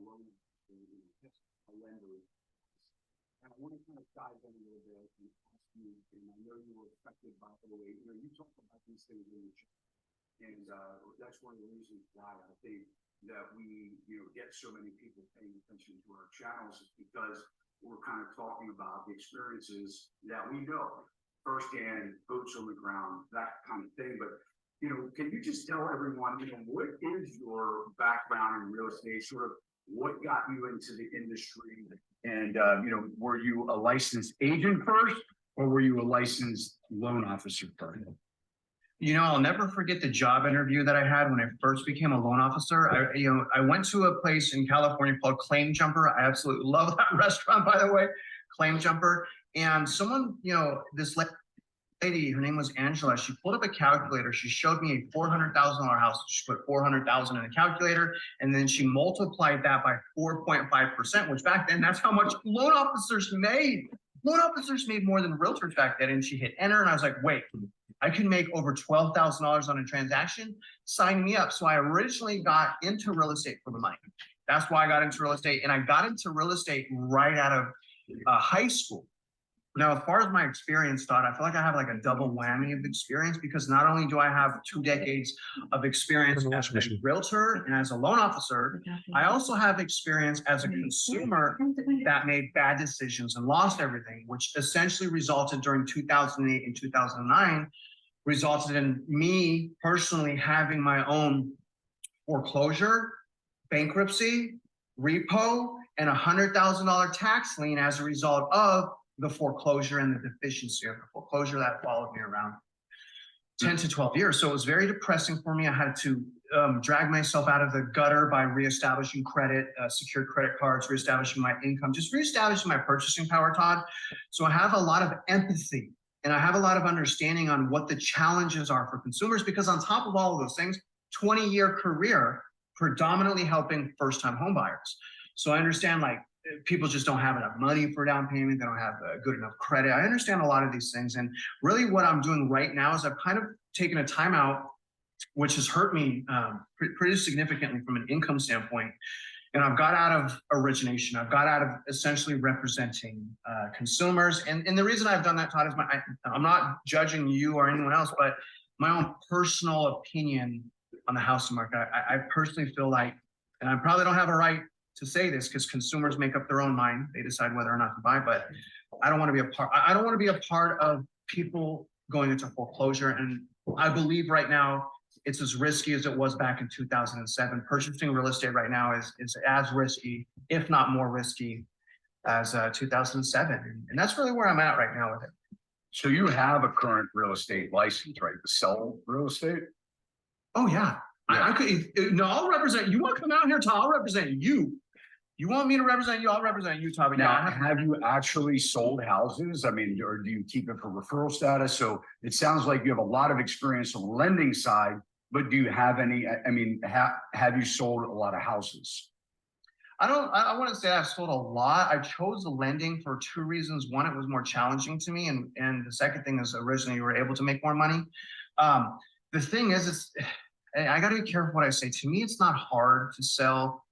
loan, a lender. And I want to kind of dive in a little bit and ask you, and I know you were affected by the way, you talk about these things in the chat. And that's one of the reasons why I think that we, get so many people paying attention to our channels, is because we're kind of talking about the experiences that we know firsthand, boots on the ground, that kind of thing. But, can you just tell everyone, what is your background in real estate? Sort of what got you into the industry? And, were you a licensed agent first, or were you a licensed loan officer first? I'll never forget the job interview that I had when I first became a loan officer. I went to a place in California called Claim Jumper. I absolutely love that restaurant, by the way, Claim Jumper. And someone, this lady, her name was Angela. She pulled up a calculator. She showed me a $400,000 house. She put 400,000 in a calculator, and then she multiplied that by 4.5%, which back then, that's how much loan officers made. Loan officers made more than realtors back then. And she hit enter, and I was like, wait, I can make over $12,000 on a transaction. Sign me up. So I originally got into real estate for the money. That's why I got into real estate. And I got into real estate right out of high school. Now, as far as my experience, Todd, I feel like I have like a double whammy of experience, because not only do I have 2 decades of experience as a realtor and as a loan officer, I also have experience as a consumer that made bad decisions and lost everything, which essentially resulted during 2008 and 2009, resulted in me personally having my own foreclosure, bankruptcy, repo, and $100,000 tax lien as a result of the foreclosure and the deficiency of the foreclosure that followed me around 10 to 12 years. So it was very depressing for me. I had to drag myself out of the gutter by reestablishing credit, secured credit cards, reestablishing my income, just reestablishing my purchasing power, Todd. So I have a lot of empathy, and I have a lot of understanding on what the challenges are for consumers, because on top of all of those things, 20-year career predominantly helping first-time home buyers. So I understand, like, people just don't have enough money for down payment. They don't have good enough credit. I understand a lot of these things. And really what I'm doing right now is I've kind of taken a timeout, which has hurt me pretty significantly from an income standpoint. And I've got out of origination. I've got out of essentially representing consumers. And the reason I've done that, Todd, is I'm not judging you or anyone else, but my own personal opinion on the housing market. I personally feel like, and I probably don't have a right to say this because consumers make up their own mind. They decide whether or not to buy, but I don't want to be a part. I don't want to be a part of people going into foreclosure. And I believe right now it's as risky as it was back in 2007. Purchasing real estate right now is as risky, if not more risky, as 2007. And that's really where I'm at right now with it. So you have a current real estate license, right? To sell real estate? Oh yeah. I could. No, I'll represent. You want to come out here, Todd? I'll represent you. You want me to represent you? I'll represent you, Todd. Now, have you actually sold houses? I mean, or do you keep it for referral status? So it sounds like you have a lot of experience on the lending side, but do you have any? I mean, have you sold a lot of houses? I wouldn't say I've sold a lot. I chose the lending for 2 reasons. One, it was more challenging to me, and the second thing is originally you were able to make more money. The thing is, I got to be careful what I say. To me, it's not hard to sell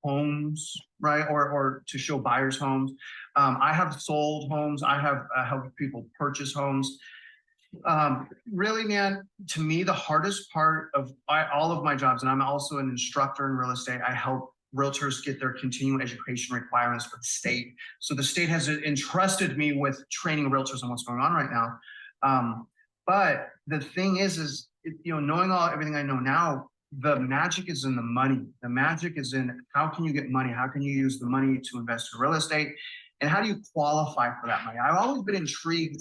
homes, right? Or to show buyers homes. I have sold homes. I have helped people purchase homes. Really, man, to me, the hardest part of all of my jobs, and I'm also an instructor in real estate, I help realtors get their continuing education requirements for the state. So the state has entrusted me with training realtors on what's going on right now. But the thing is knowing everything I know now, the magic is in the money. The magic is in how can you get money? How can you use the money to invest in real estate? And how do you qualify for that money? I've always been intrigued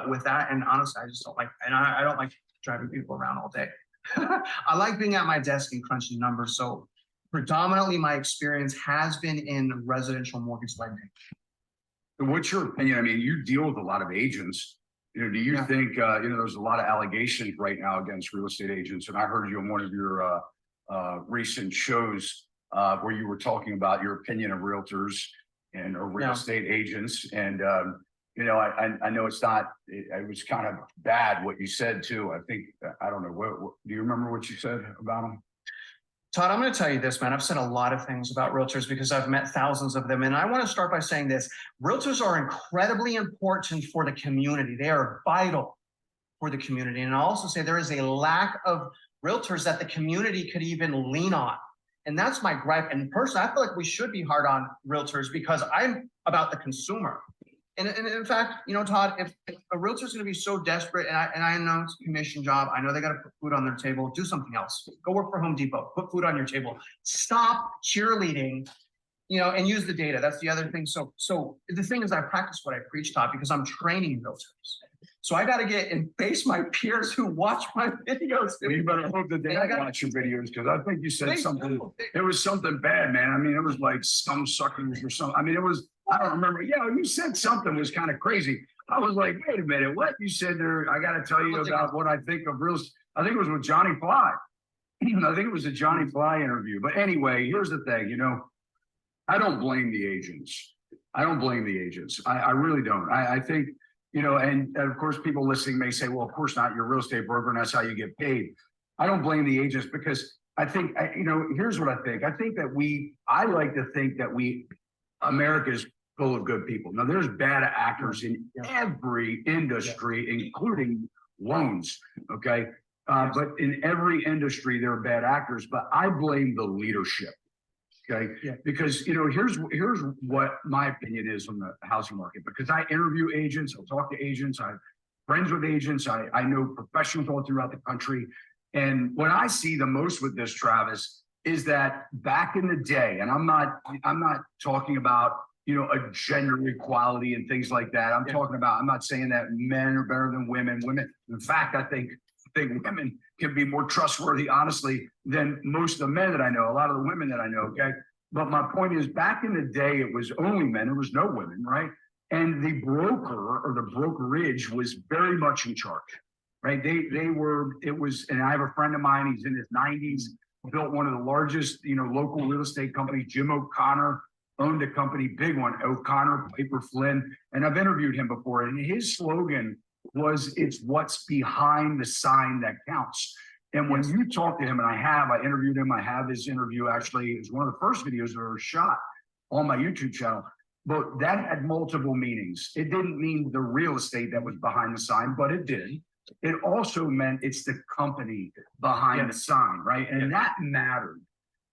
with that. And honestly, I just don't like, and I don't like driving people around all day. I like being at my desk and crunching numbers. So predominantly my experience has been in residential mortgage lending. What's your opinion? I mean, you deal with a lot of agents. Do you think, there's a lot of allegations right now against real estate agents? And I heard you on one of your recent shows where you were talking about your opinion of realtors and or real estate agents. And, I know it's not, it was kind of bad what you said too. I think, I don't know, what do you remember what you said about them? Todd, I'm going to tell you this, man. I've said a lot of things about realtors because I've met thousands of them. And I want to start by saying this. Realtors are incredibly important for the community. They are vital for the community. And I'll also say there is a lack of realtors that the community could even lean on. And that's my gripe. And personally, I feel like we should be hard on realtors because I'm about the consumer. And in fact, you know, Todd, if a realtor is going to be so desperate, and I know it's a commission job, I know they got to put food on their table, do something else. Go work for Home Depot, put food on your table. Stop cheerleading, you know, and use the data. That's the other thing. So the thing is, I practice what I preach, Todd, because I'm training realtors. So I got to get and face my peers who watch my videos. Well, you better hope that they don't watch your videos, because I think you said something. It was something bad, man. I mean, it was like scum suckers or something. I mean, it was. I don't remember. Yeah, you said something was kind of crazy. I was like, wait a minute, what you said there? I got to tell you about what I think of real. I think it was with Johnny Fly. I think it was a Johnny Fly interview. But anyway, here's the thing. You know, I don't blame the agents. I don't blame the agents. I really don't. I think. You know, and of course, people listening may say, well, of course not, you're a real estate broker and that's how you get paid. I don't blame the agents because I think, you know, here's what I think. I think that I like to think that America is full of good people. Now, there's bad actors in every industry, including loans, okay? But in every industry, there are bad actors, but I blame the leadership. Okay. Yeah. Because, you know, here's what my opinion is on the housing market, because I interview agents, I'll talk to agents, I'm friends with agents, I know professionals all throughout the country. And what I see the most with this, Travis, is that back in the day, and I'm not talking about, you know, a gender equality and things like that. I'm talking about, I'm not saying that men are better than women. In fact, I think women can be more trustworthy, honestly, than most of the men that I know, a lot of the women that I know, okay? But my point is, back in the day, it was only men, there was no women, right? And the broker or the brokerage was very much in charge, right? And I have a friend of mine, he's in his 90s, built one of the largest, you know, local real estate companies. Jim O'Connor owned a company, big one, O'Connor, Piper Flynn, and I've interviewed him before, and his slogan was, it's what's behind the sign that counts. And when you talk to him, and I interviewed him, I have his interview, actually, it's one of the first videos that were shot on my YouTube channel, but that had multiple meanings. It didn't mean the real estate that was behind the sign, but it did. It also meant it's the company behind the sign, right? And that mattered.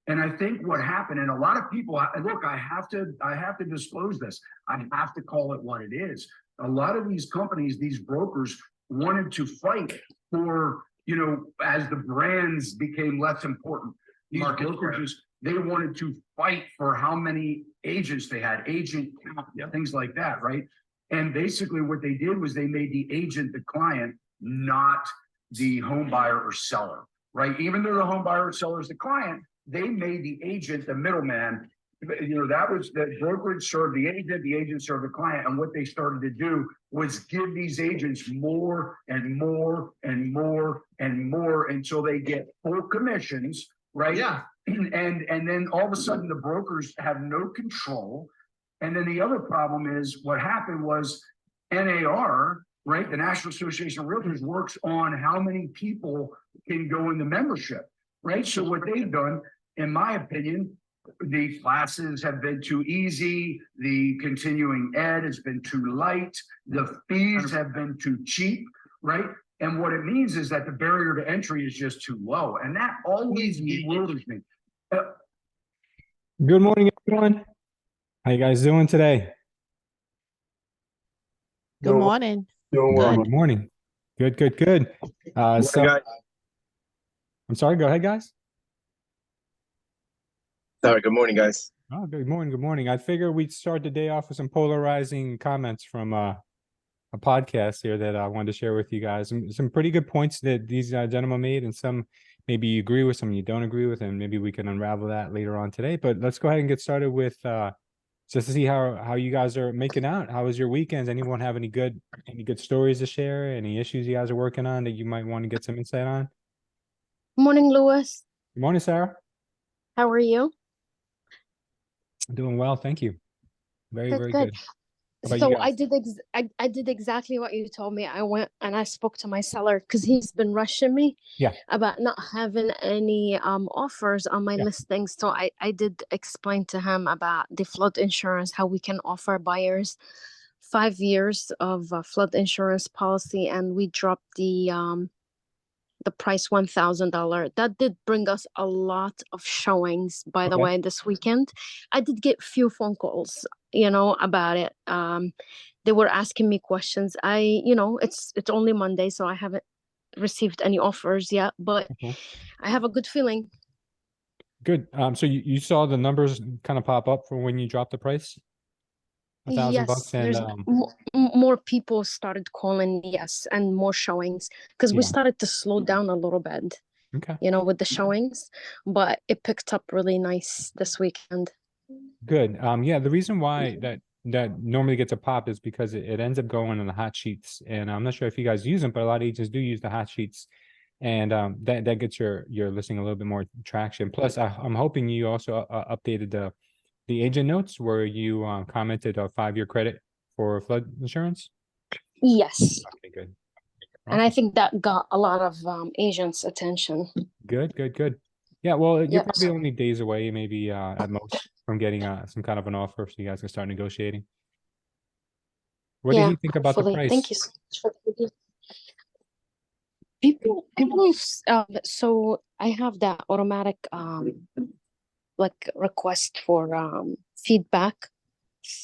And I think what happened, and a lot of people, look, I have to disclose this. I have to call it what it is. A lot of these companies, these brokers, wanted to fight for, you know, as the brands became less important, these brokerages, they wanted to fight for how many agents they had, agent count, things like that, right? And basically what they did was they made the agent the client, not the home buyer or seller, right? Even though the home buyer or seller is the client, they made the agent the middleman. You know, that was the brokerage served the agent served the client. And what they started to do was give these agents more and more and more and more until they get full commissions, right? Yeah. And then all of a sudden the brokers have no control. And then the other problem is what happened was NAR, right? The National Association of Realtors works on how many people can go in the membership, right? So what they've done, in my opinion, the classes have been too easy. The continuing ed has been too light. The fees have been too cheap, right? And what it means is that the barrier to entry is just too low. And that always bewilders me. Good morning, everyone. How you guys doing today? Good morning. Doing well. Good morning. Good. So I'm sorry, go ahead, guys. Sorry, good morning, guys. Oh, good morning. I figured we'd start the day off with some polarizing comments from a podcast here that I wanted to share with you guys. Some pretty good points that these gentlemen made, and some maybe you agree with, some you don't agree with, and maybe we can unravel that later on today. But let's go ahead and get started with just to see how you guys are making out. How was your weekends? Anyone have any good stories to share? Any issues you guys are working on that you might want to get some insight on? Morning, Louis. Good morning, Sarah. How are you? Doing well, thank you. Very good. How about you So I guys? did I did exactly what you told me. I went and I spoke to my seller because he's been rushing me Yeah, about not having any offers on my yeah. listings. So I did explain to him about the flood insurance, how we can offer buyers 5 years of flood insurance policy, and we dropped the price $1,000. That did bring us a lot of showings, by the Okay. way, this weekend. I did get few phone calls, about it. They were asking me questions. It's only Monday, so I haven't received any offers yet, but Okay. I have a good feeling. Good. So you saw the numbers kind of pop up for when you dropped the price, $1,000, Yes, and there's more people started calling, yes, and more showings because we yeah. started to slow down a little bit, Okay. with the showings, but it picked up really nice this weekend. Good. Yeah, the reason why that normally gets a pop is because it ends up going in the hot sheets. And I'm not sure if you guys use them, but a lot of agents do use the hot sheets. And that gets your listing a little bit more traction. Plus, I'm hoping you also updated the agent notes where you commented a 5-year credit for flood insurance. Yes. Okay, good. And I Awesome. think that got a lot of agents' attention. Good, good, good. Yeah, well, you're Yep. probably only days away, maybe at most, from getting some kind of an offer so you guys can start negotiating. What did Yeah, he think about the hopefully. Thank price? you so much for the idea. So I have that automatic like request for feedback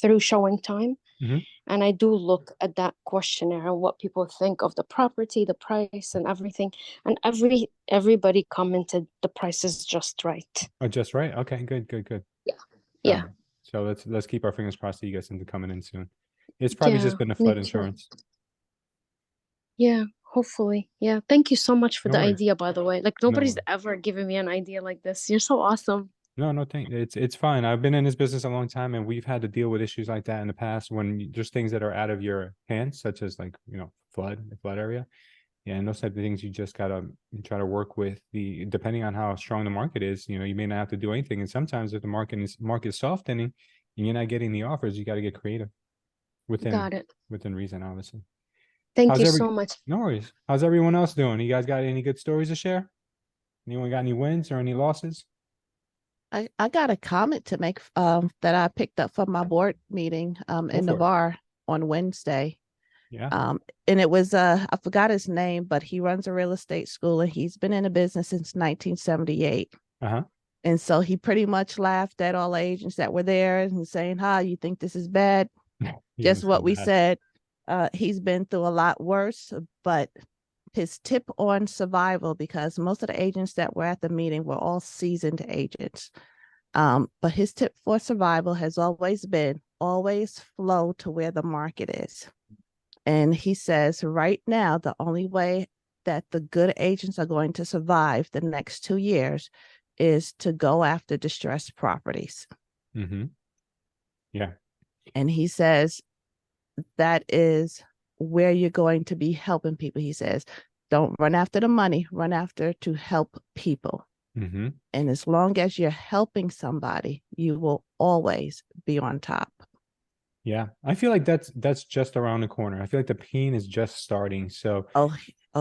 through showing time. Hmm. And I do look at that questionnaire and what people think of the property, the price, and everything. And everybody commented the price is just right. Oh, just right. Okay, good, good, good. Yeah. All Yeah. right. So let's keep our fingers crossed that you get something coming in soon. It's probably just Yeah. been the Me flood too. insurance. Yeah. Hopefully. Yeah. Thank you so much for No the worries. idea, by the way. Like No nobody's worries. ever given me an idea like this. You're so awesome. No, no, thank it's fine. I've been in this business a long time and we've had to deal with issues like that in the past when just things that are out of your hands, such as like, the flood area. Yeah, and those type of things you just gotta try to work with depending on how strong the market is, you may not have to do anything. And sometimes if the market is softening and you're not getting the offers, you got to get creative within Got it. within reason, obviously. Thank How's you every so much. No worries. How's everyone else doing? You guys got any good stories to share? Anyone got any wins or any losses? I got a comment to make that I picked up from my board meeting Go in for it. Navarre on Wednesday. Yeah. And it was I forgot his name, but he runs a real estate school and he's been in the business since 1978. Uh-huh. And so he pretty much laughed at all the agents that were there and saying, "Hi, you think this is bad?" He Just doesn't feel what we bad. said. He's been through a lot worse, but his tip on survival, because most of the agents that were at the meeting were all seasoned agents. But his tip for survival has always been always flow to where the market is. And he says right now, the only way that the good agents are going to survive the next 2 years is to go after distressed properties. Mm-hmm. Yeah. And he says that is where you're going to be helping people. He says, don't run after the money, run after to help people. Mm-hmm. And as long as you're helping somebody, you will always be on top. Yeah. I feel like that's just around the corner. I feel like the pain is just starting. So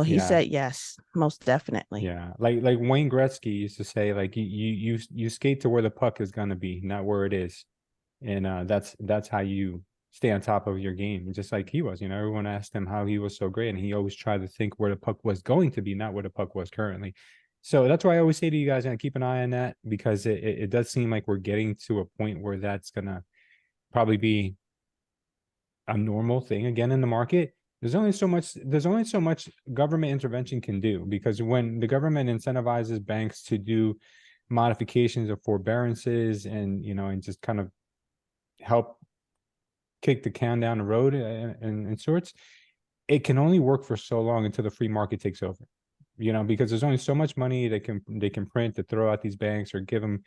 He yeah. said yes, most definitely. Yeah. Like Wayne Gretzky used to say, like you skate to where the puck is gonna be, not where it is. And that's how you stay on top of your game. Just like he was, everyone asked him how he was so great, and he always tried to think where the puck was going to be, not where the puck was currently. So that's why I always say to you guys, keep an eye on that, because it does seem like we're getting to a point where that's gonna probably be a normal thing again in the market. There's only so much government intervention can do, because when the government incentivizes banks to do modifications of forbearances and just kind of help kick the can down the road and sorts, it can only work for so long until the free market takes over. Because there's only so much money they can print to throw at these banks or give them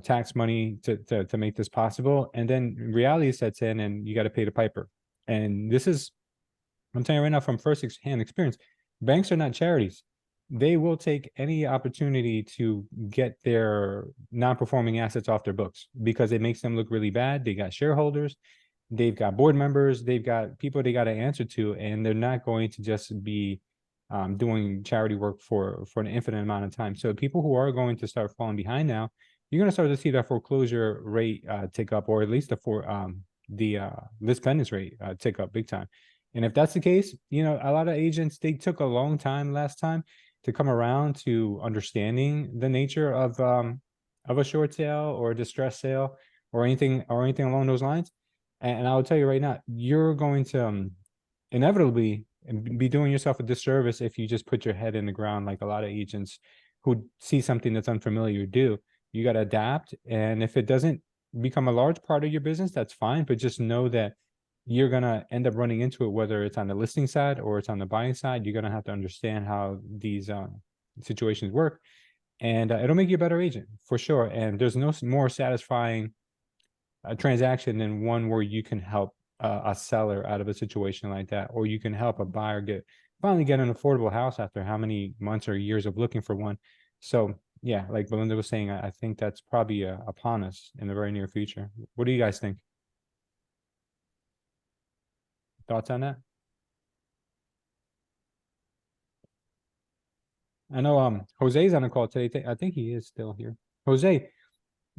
tax money to make this possible. And then reality sets in and you got to pay the piper. And I'm telling you right now from first-hand experience, banks are not charities. They will take any opportunity to get their non-performing assets off their books because it makes them look really bad. They got shareholders, they've got board members, they've got people they got to answer to, and they're not going to just be doing charity work for an infinite amount of time. So people who are going to start falling behind now, you're going to start to see that foreclosure rate tick up, or at least the list pendants rate tick up big time. And if that's the case, you know, a lot of agents, they took a long time last time to come around to understanding the nature of a short sale or a distress sale or anything along those lines. And I will tell you right now, you're going to inevitably be doing yourself a disservice if you just put your head in the ground like a lot of agents who see something that's unfamiliar do. You got to adapt, and if it doesn't become a large part of your business, that's fine, but just know that you're going to end up running into it, whether it's on the listing side or it's on the buying side. You're going to have to understand how these situations work, and it'll make you a better agent for sure. And there's no more satisfying transaction than one where you can help a seller out of a situation like that, or you can help a buyer finally get an affordable house after how many months or years of looking for one. So yeah, like Belinda was saying, I think that's probably upon us in the very near future. What do you guys think? Thoughts on that? I know Jose's on the call today. I think he is still here. Jose,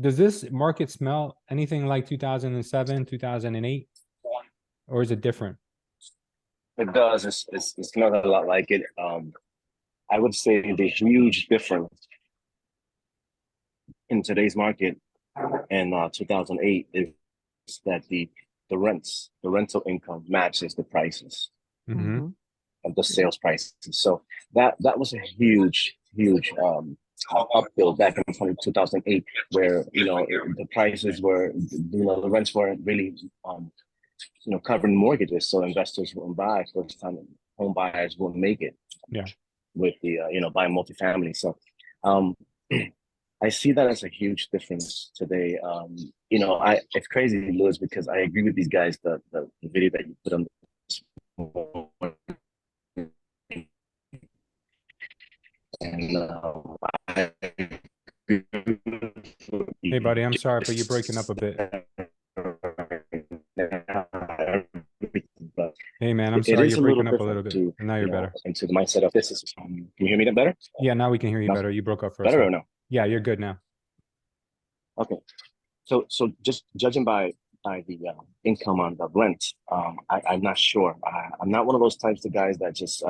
does this market smell anything like 2007, 2008? Or is it different? It does. It's not a lot like it. I would say the huge difference in today's market in 2008 is that the rental income matches the prices of the sales prices. So that was a huge uphill back in 2008, where the prices were, the rents weren't really covering mortgages, so investors wouldn't buy. First time home buyers wouldn't make it. Yeah. With the buying multifamily. So I see that as a huge difference today. It's crazy, Louis, because I agree with these guys. The video that you put on and hey buddy, I'm sorry, but you're breaking up a bit. Hey man, I'm sorry, you're breaking up a little bit. And now you're better. Into the mindset of this is, can you hear me better? Yeah, now we can hear you better. You broke up for a better second. or no? Yeah, you're good now. Okay, so just judging by the income on the rent, I'm not sure. I'm not one of those types of guys that just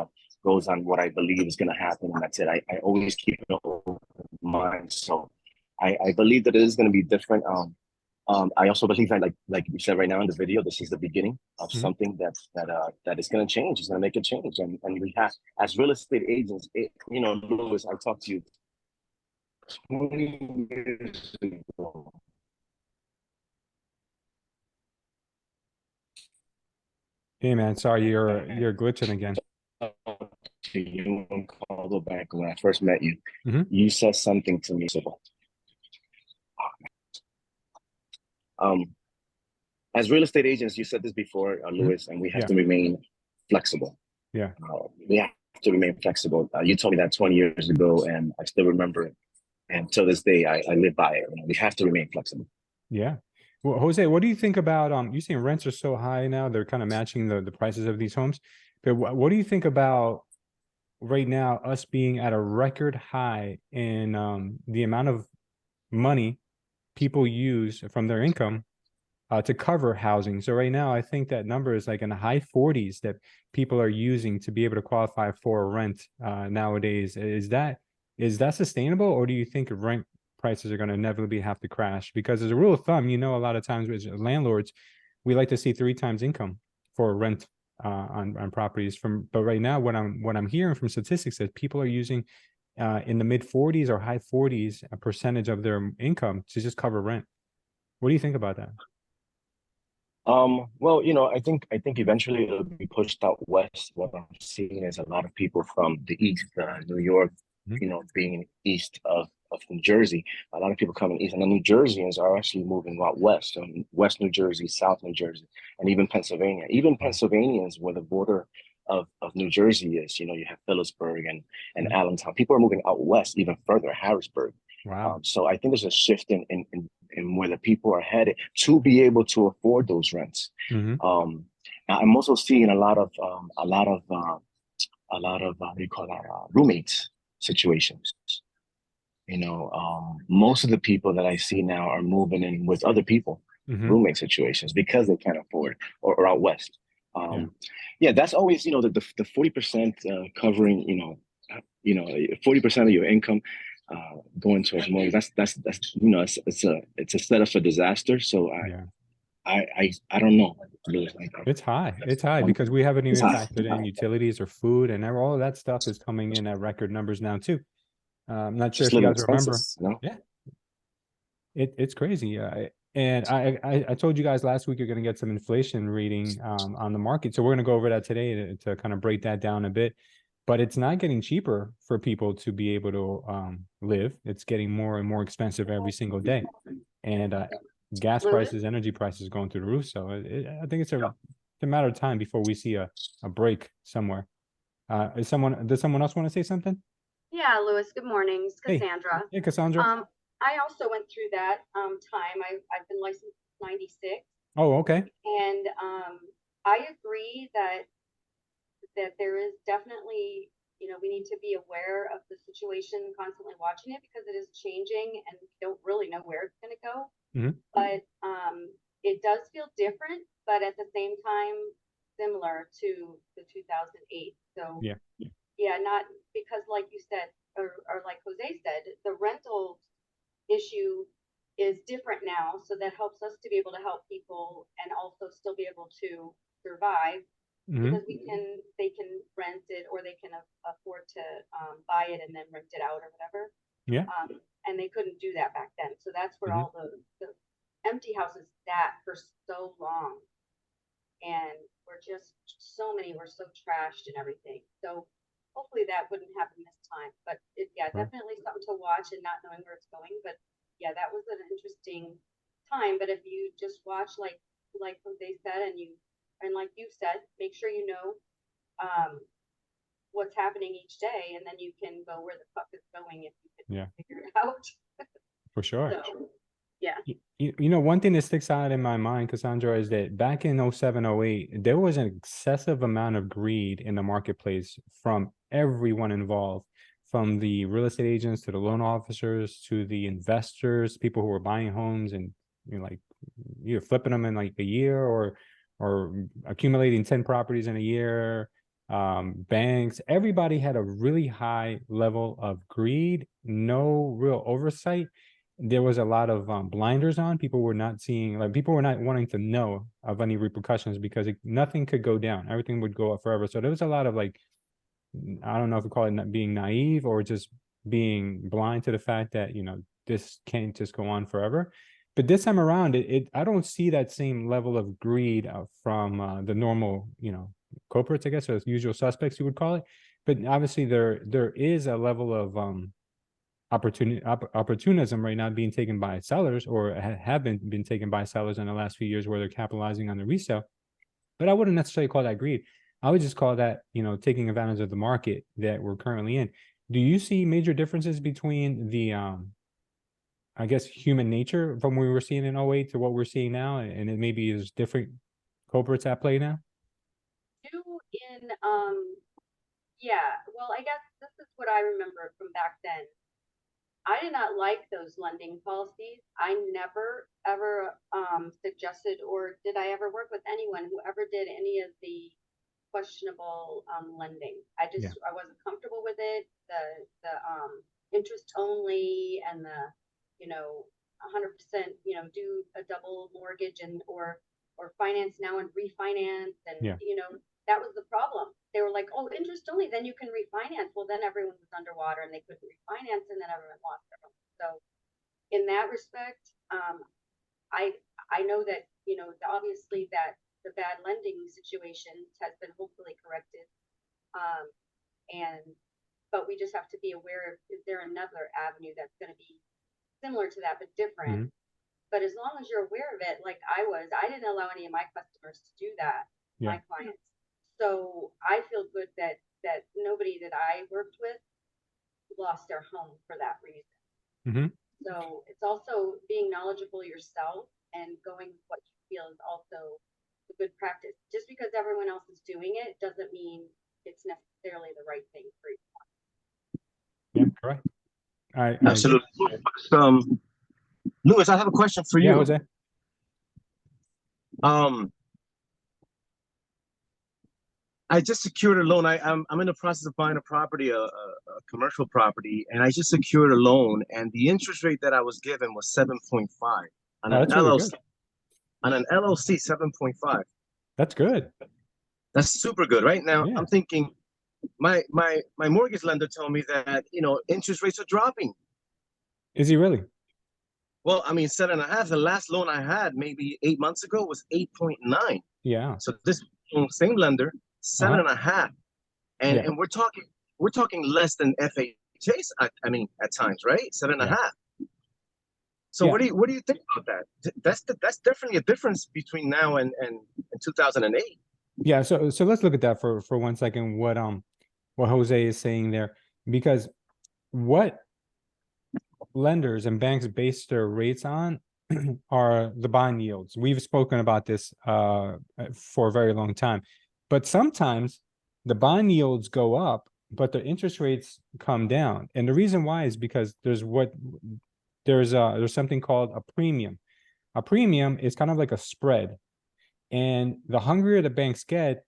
goes on what I believe is going to happen, and that's it. I always keep an open mind. So I believe that it is going to be different. I also believe that, like you said right now in the video, this is the beginning of something that is going to change. It's going to make a change, and we have, as real estate agents, Louis, I talked to you 20 years ago. Hey man, sorry, you're glitching again. To you and Carlo back when I first met you, you said something to me. So, as real estate agents, you said this before, Louis, and we have to remain flexible. Yeah, we have to remain flexible. You told me that 20 years ago, and I still remember it. And till this day, I live by it. We have to remain flexible. Yeah. Well, Jose, what do you think about you saying rents are so high now, they're kind of matching the prices of these homes. But what do you think about right now us being at a record high in the amount of money people use from their income to cover housing? So right now, I think that number is like in the high 40s that people are using to be able to qualify for a rent nowadays. Is that sustainable, or do you think rent prices are going to inevitably have to crash? Because as a rule of thumb, a lot of times with landlords, we like to see 3 times income for rent on properties. But right now, what I'm hearing from statistics is people are using in the mid 40s or high 40s a percentage of their income to just cover rent. What do you think about that? Well, I think eventually it'll be pushed out west. What I'm seeing is a lot of people from the east, New York, being east of New Jersey. A lot of people coming east, and the New Jerseyans are actually moving out west, West New Jersey, South New Jersey, and even Pennsylvania. Even Pennsylvanians, where the border of New Jersey is, you have Phillipsburg and Allentown. People are moving out west, even further, Harrisburg. Wow. So I think there's a shift in and where the people are headed to be able to afford those rents. Mhm. Now I'm also seeing a lot of what do you call that, roommates situations. Most of the people that I see now are moving in with other people, Mhm. roommate situations, because they can't afford, or out west. Yeah. Yeah, that's always, the 40% covering, 40% of your income going towards mortgage. That's it's a setup for disaster. So Yeah. I don't know. It's high. It's high because we haven't It's even high. factored in utilities or food, and all of that stuff is coming in at record numbers now too. I'm not sure Just if you living guys remember. expenses, you know? Yeah, it's crazy. And I told you guys last week you're going to get some inflation reading on the market, so we're going to go over that today to kind of break that down a bit. But it's not getting cheaper for people to be able to live. It's getting more and more expensive every single day, and gas prices, energy prices going through the roof. So I think it's a matter of time before we see a break somewhere. Does someone else want to say something? Yeah, Louis, good morning. It's Hey. Cassandra. Hey, Cassandra. I also went through that time. I've been licensed since '96, Oh, okay. and I agree that there is definitely, we need to be aware of the situation, constantly watching it because it is changing and we don't really know where it's going to go. Mhm. But it does feel different, but at the same time similar to the 2008. So Yeah. yeah, not because like you said, or like Jose said, the rental issue is different now. So that helps us to be able to help people and also still be able to survive Mhm. because they can rent it or they can afford to buy it and then rent it out or whatever. Yeah. And they couldn't do that back then. So that's where Mhm. all the empty houses sat for so long. And we're so trashed and everything. So hopefully that wouldn't happen this time. But Right. definitely something to watch and not knowing where it's going. But yeah, that was an interesting time. But if you just watch like Jose said, and like you said, make sure you know what's happening each day, and then you can go where the puck is going if you can Yeah. figure it out. For sure. So yeah. One thing that sticks out in my mind, Cassandra, is that back in 07, 08, there was an excessive amount of greed in the marketplace from everyone involved, from the real estate agents to the loan officers to the investors, people who were buying homes and like either flipping them in like a year or accumulating 10 properties in a year. Banks, everybody had a really high level of greed, no real oversight. There was a lot of blinders on. People were not seeing, like people were not wanting to know of any repercussions because nothing could go down. Everything would go up forever. So there was a lot of like, I don't know if we call it being naive or just being blind to the fact that, this can't just go on forever. But this time around, I don't see that same level of greed from the normal, culprits, I guess, or usual suspects, you would call it. But obviously there is a level of opportunism right now being taken by sellers or have been taken by sellers in the last few years where they're capitalizing on the resale. But I wouldn't necessarily call that greed. I would just call that, taking advantage of the market that we're currently in. Do you see major differences between the, I guess, human nature from what we were seeing in 08 to what we're seeing now? And it maybe is different culprits at play now? In yeah, well, I guess this is what I remember from back then. I did not like those lending policies. I never ever suggested or did I ever work with anyone who ever did any of the questionable lending. Yeah. I wasn't comfortable with it. The interest only and the 100% do a double mortgage and or finance now and refinance and Yeah. that was the problem. They were like, oh, interest only, then you can refinance. Well, then everyone was underwater and they couldn't refinance, and then everyone lost their home. So, in that respect, I know that obviously that the bad lending situations has been hopefully corrected, and but we just have to be aware of is there another avenue that's going to be similar to that but different. Mhm. But as long as you're aware of it, like I didn't allow any of my customers to do that, Yeah. my clients. So I feel good that nobody that I worked with lost their home for that reason. Mhm. So it's also being knowledgeable yourself and going with what you feel is also a good practice. Just because everyone else is doing it doesn't mean it's necessarily the right thing for you. Yeah, correct. I agree. Absolutely. Louis, I have a question for Yeah, you. Jose. I just secured a loan. I'm in the process of buying a property, a commercial property, and I just secured a loan, and the interest rate that I was given was 7.5 on Oh, an that's really LLC. good. On an LLC, 7.5. That's good. That's super good. Right now, Yeah. I'm thinking my mortgage lender told me that interest rates are dropping. Is he really? Well, I mean, 7.5. The last loan I had maybe 8 months ago was 8.9. Yeah. So this same lender, 7.5, and Yeah. and we're talking less than FHA's. I mean, at times, right? 7.5. So Yeah. what do you think about that? That's definitely a difference between now and 2008. Yeah. So let's look at that for 1 second. What Jose is saying there, because what lenders and banks base their rates on are the bond yields. We've spoken about this for a very long time, but sometimes the bond yields go up, but the interest rates come down. And the reason why is because there's something called a premium. A premium is kind of like a spread, and the hungrier the banks get,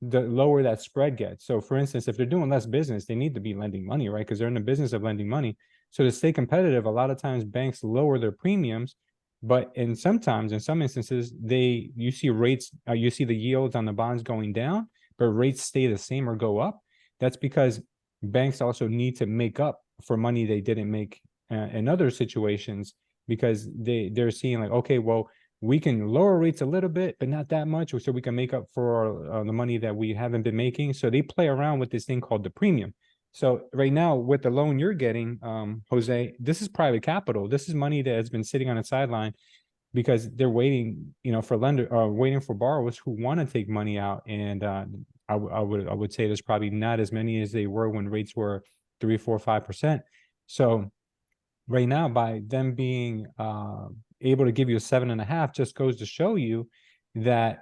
the lower that spread gets. So for instance, if they're doing less business, they need to be lending money, right? Because they're in the business of lending money. So to stay competitive, a lot of times banks lower their premiums, but in some instances, you see rates, you see the yields on the bonds going down, but rates stay the same or go up. That's because banks also need to make up for money they didn't make in other situations, because they're seeing like, okay, well, we can lower rates a little bit, but not that much, so we can make up for the money that we haven't been making. So they play around with this thing called the premium. So right now, with the loan you're getting, Jose, this is private capital. This is money that has been sitting on the sideline because they're waiting, waiting for borrowers who want to take money out. And I would say there's probably not as many as they were when rates were 3, 4, 5%. So right now, by them being able to give you a 7.5, just goes to show you that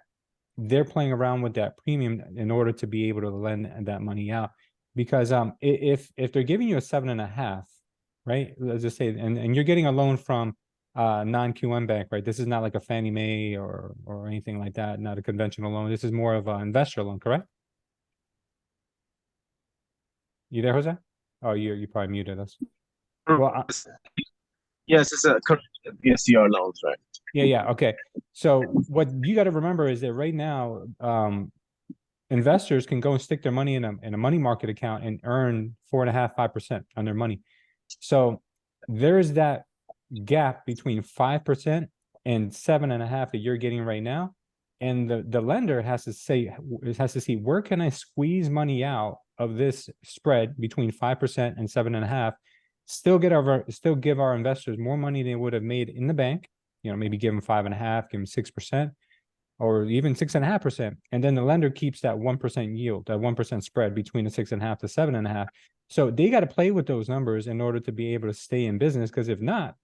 they're playing around with that premium in order to be able to lend that money out. Because if they're giving you a 7.5, right? Let's just say, and you're getting a loan from non-QM bank, right? This is not like a Fannie Mae or anything like that, not a conventional loan. This is more of an investor loan, correct? You there, Jose? Oh, you probably muted us. Well, Yes, it's a DSCR loans, right? Yeah. Okay. So what you got to remember is that right now, investors can go and stick their money in a money market account and earn 4.5%, 5% on their money. So there's that gap between 5% and 7.5 that you're getting right now. And the lender has to see, where can I squeeze money out of this spread between 5% and 7.5, still give our investors more money they would have made in the bank, maybe give them 5.5, give them 6%, or even 6.5%. And then the lender keeps that 1% yield, that 1% spread between the 6.5 to 7.5. So they got to play with those numbers in order to be able to stay in business. Because if not,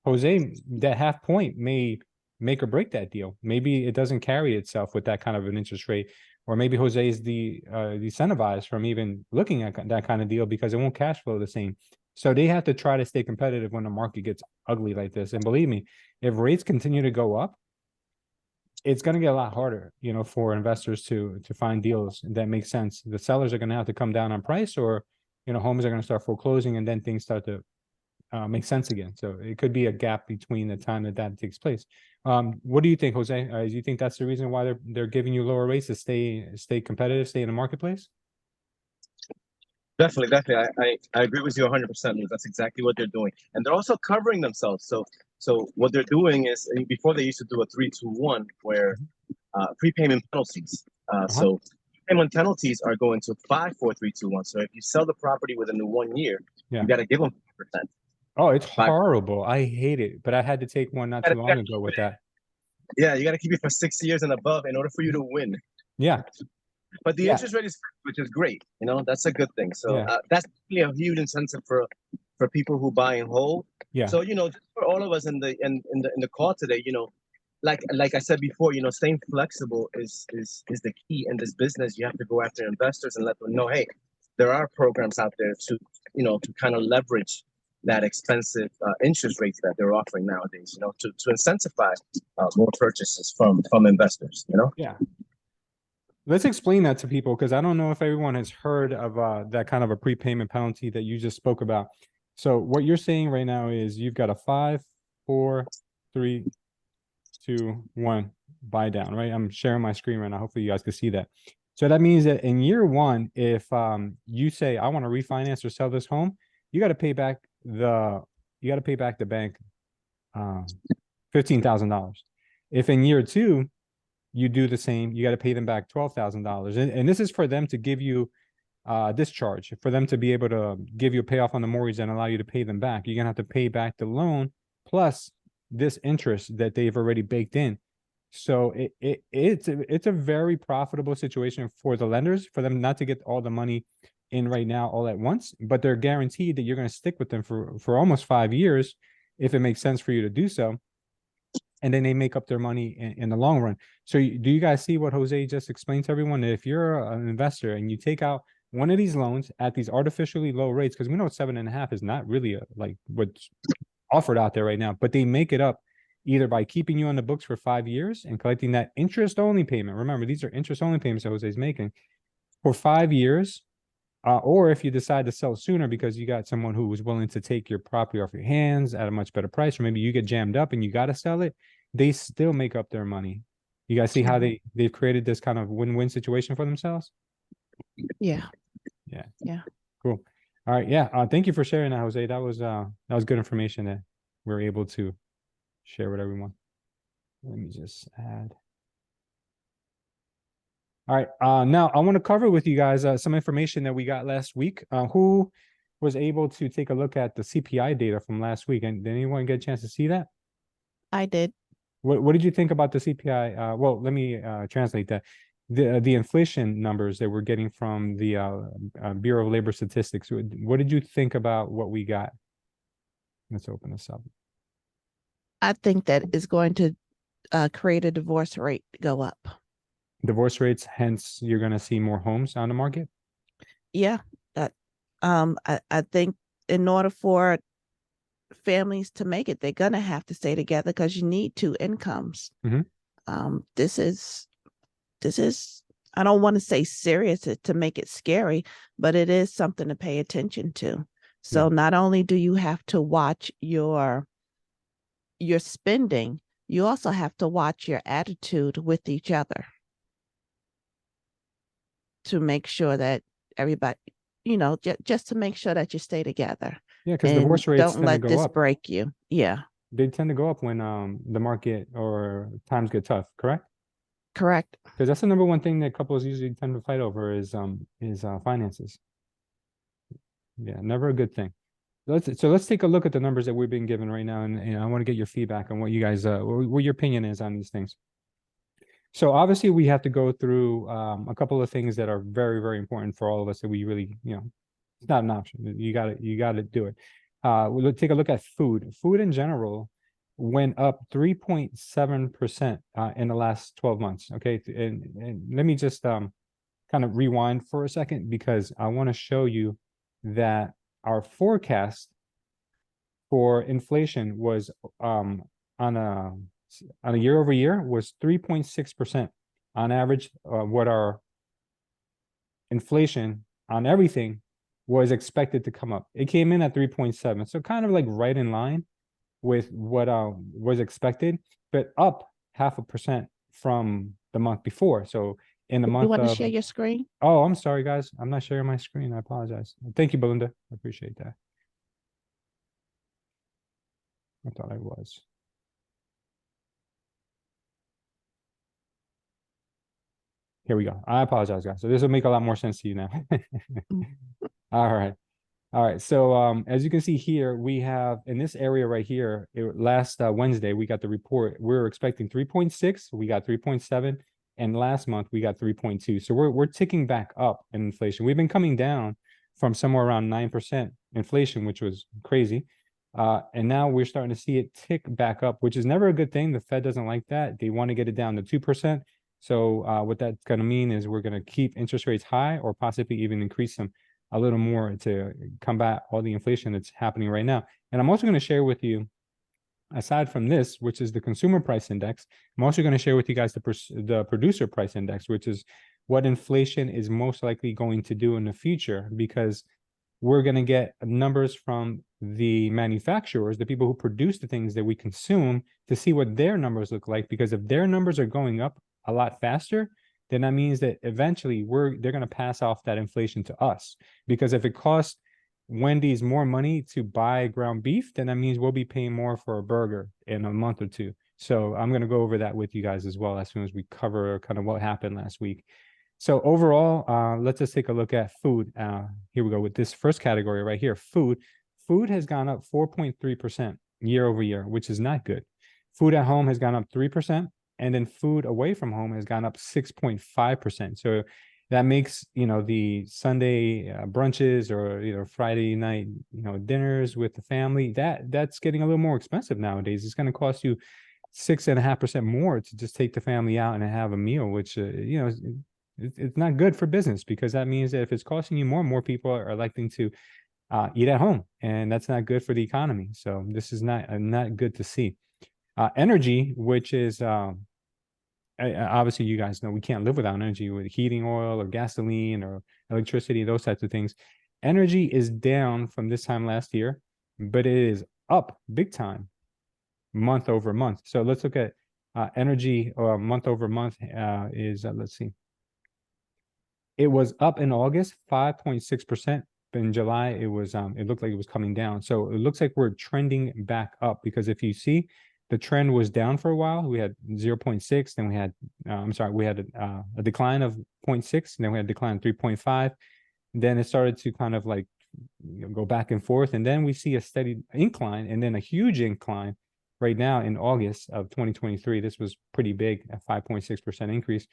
Jose, that half point may make or break that deal. Maybe it doesn't carry itself with that kind of an interest rate, or maybe Jose is decentivized from even looking at that kind of deal because it won't cash flow the same. So they have to try to stay competitive when the market gets ugly like this. And believe me, if rates continue to go up, it's going to get a lot harder, for investors to find deals that make sense. The sellers are going to have to come down on price, or, homes are going to start foreclosing, and then things start to make sense again. So it could be a gap between the time that takes place. What do you think, Jose? Do you think that's the reason why they're giving you lower rates, to stay competitive, stay in the marketplace? Definitely. I agree with you 100%. That's exactly what they're doing, and they're also covering themselves. So what they're doing is, before they used to do a 3-2-1, where prepayment penalties. So prepayment penalties are going to 5, 4, 3, 2, 1. So if you sell the property within the 1 year, you got to give them 5%. Oh, it's horrible. I hate it, but I had to take one not too long ago with that. Yeah, you got to keep it for 6 years and above in order for you to win. Yeah. But the interest rate is fixed, which is great. That's a good thing. So that's really a huge incentive for for people who buy and hold. Yeah. So, just for all of us in the call today, like I said before, staying flexible is the key in this business. You have to go after investors and let them know, hey, there are programs out there to kind of leverage that expensive interest rates that they're offering nowadays, to incentivize more purchases from investors, Yeah. Let's explain that to people because I don't know if everyone has heard of that kind of a prepayment penalty that you just spoke about. So what you're saying right now is you've got a 5, 4, 3, 2, 1 buy down, right? I'm sharing my screen right now. Hopefully you guys can see that. So that means that in year one, if you say I want to refinance or sell this home, you got to pay back the bank $15,000. If in year two you do the same, you got to pay them back $12,000. And this is for them to give you discharge, for them to be able to give you a payoff on the mortgage and allow you to pay them back. You're gonna have to pay back the loan plus this interest that they've already baked in. So it's a very profitable situation for the lenders, for them not to get all the money in right now all at once, but they're guaranteed that you're going to stick with them for almost 5 years if it makes sense for you to do so. And then they make up their money in the long run. So do you guys see what Jose just explained to everyone? That if you're an investor and you take out one of these loans at these artificially low rates, because we know 7.5 is not really like what's offered out there right now, but they make it up either by keeping you on the books for 5 years and collecting that interest only payment. Remember, these are interest only payments that Jose's making for 5 years. Or if you decide to sell sooner because you got someone who was willing to take your property off your hands at a much better price, or maybe you get jammed up and you got to sell it, they still make up their money. You guys see how they've created this kind of win-win situation for themselves? Yeah. Yeah. Cool. All right. Yeah. Thank you for sharing that, Jose. That was good information that we're able to share with everyone. Let me just add. All right. Now I want to cover with you guys some information that we got last week. Who was able to take a look at the CPI data from last week? And did anyone get a chance to see that? I did. What did you think about the CPI? Well, let me translate that. The inflation numbers that we're getting from the Bureau of Labor Statistics. What did you think about what we got? Let's open this up. I think that is going to create a divorce rate go up. Divorce rates, hence you're going to see more homes on the market? Yeah. I think in order for families to make it, they're going to have to stay together because you need 2 incomes. Mm-hmm. This is, I don't want to say serious to make it scary, but it is something to pay attention to. So not only do you have to watch your spending, you also have to watch your attitude with each other to make sure that everybody, just to make sure that you stay together. Yeah, because divorce rates don't tend let to go this up. break you. Yeah. They tend to go up when the market or times get tough, correct? Correct. Because that's the number one thing that couples usually tend to fight over is finances. Yeah, never a good thing. Let's take a look at the numbers that we've been given right now, and I want to get your feedback on what you guys what your opinion is on these things. So obviously we have to go through a couple of things that are very, very important for all of us that we really, it's not an option. You got to do it. We'll take a look at food. Food in general went up 3.7% in the last 12 months. Okay, and let me just kind of rewind for a second because I want to show you that our forecast for inflation was on a year over year was 3.6% on average. What our inflation on everything was expected to come up. It came in at 3.7, so kind of like right in line with what was expected, but up 0.5% from the month before. So in the month you want to share your screen? Oh, I'm sorry, guys. I'm not sharing my screen. I apologize. Thank you, Belinda. I appreciate that. I thought I was. Here we go. I apologize, guys. So this will make a lot more sense to you now. All right. All right. So as you can see here, we have in this area right here, last Wednesday, we got the report. We were expecting 3.6. We got 3.7. And last month we got 3.2. So we're ticking back up in inflation. We've been coming down from somewhere around 9% inflation, which was crazy. And now we're starting to see it tick back up, which is never a good thing. The Fed doesn't like that. They want to get it down to 2%. So what that's going to mean is we're going to keep interest rates high or possibly even increase them a little more to combat all the inflation that's happening right now. And I'm also going to share with you, aside from this, which is the consumer price index, I'm also going to share with you guys the producer price index, which is what inflation is most likely going to do in the future, because we're going to get numbers from the manufacturers, the people who produce the things that we consume, to see what their numbers look like. Because if their numbers are going up a lot faster, then that means that eventually they're going to pass off that inflation to us. Because if it costs Wendy's more money to buy ground beef, then that means we'll be paying more for a burger in a month or two. So I'm going to go over that with you guys as well as soon as we cover kind of what happened last week. So overall, let's just take a look at food. Here we go with this first category right here, food. Food has gone up 4.3% year over year, which is not good. Food at home has gone up 3%, and then food away from home has gone up 6.5%. So that makes, the Sunday brunches or, Friday night, dinners with the family, that's getting a little more expensive nowadays. It's going to cost you 6.5% more to just take the family out and have a meal, which, it's not good for business, because that means that if it's costing you more people are likely to eat at home, and that's not good for the economy. So this is not good to see. Energy, which is obviously, you guys know we can't live without energy, with heating oil or gasoline or electricity, those types of things. Energy is down from this time last year, but it is up big time month over month. So let's look at energy month over month let's see. It was up in August 5.6%. In July, it looked like it was coming down. So it looks like we're trending back up, because if you see, the trend was down for a while. We had 0.6, then we had, we had a decline of 0.6, and then we had a decline of 3.5. Then it started to kind of like go back and forth. And then we see a steady incline, and then a huge incline right now in August of 2023. This was pretty big, a 5.6% increase.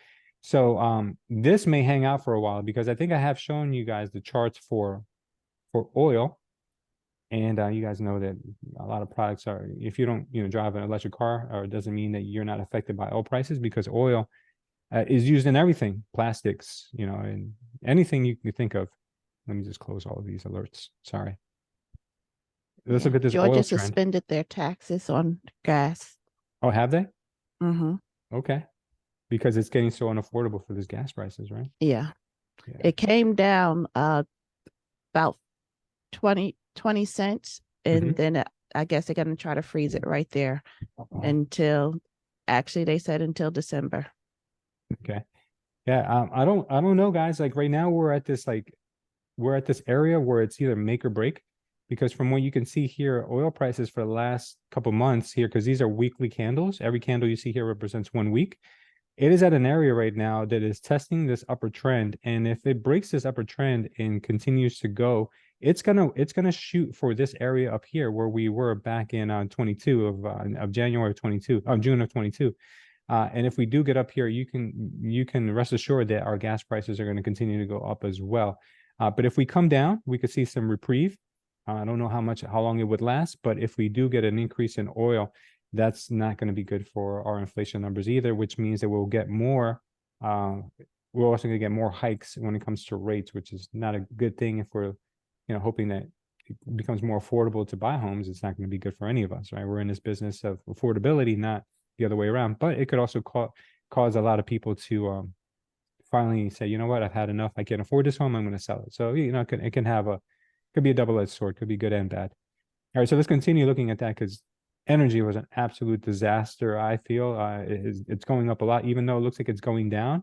So this may hang out for a while, because I think I have shown you guys the charts for oil. And you guys know that a lot of products are, if you don't, drive an electric car, or it doesn't mean that you're not affected by oil prices, because oil is used in everything, plastics, and anything you can think of. Let me just close all of these alerts. Sorry. Let's look at this Georgia oil trend. suspended their taxes on gas. Oh, have they? Mm-hmm. Okay. Because it's getting so unaffordable for these gas prices, right? Yeah. It came down about 20 cents, and then I guess they're going to try to freeze it right there until, actually they said until December. Okay. Yeah. I don't know, guys. Like right now we're at this area where it's either make or break, because from what you can see here, oil prices for the last couple months here, because these are weekly candles, every candle you see here represents 1 week. It is at an area right now that is testing this upper trend. And if it breaks this upper trend and continues to go, it's gonna shoot for this area up here where we were back in 22 of January of 22, June of 22. And if we do get up here, you can rest assured that our gas prices are going to continue to go up as well. But if we come down, we could see some reprieve. I don't know how long it would last, but if we do get an increase in oil, that's not going to be good for our inflation numbers either, which means that we'll get more. We're also going to get more hikes when it comes to rates, which is not a good thing. If we're, hoping that it becomes more affordable to buy homes, it's not going to be good for any of us, right? We're in this business of affordability, not the other way around. But it could also cause a lot of people to finally say, you know what, I've had enough. I can't afford this home. I'm going to sell it. So it could be a double-edged sword. Could be good and bad. All right, so let's continue looking at that, because energy was an absolute disaster. I feel it's going up a lot, even though it looks like it's going down.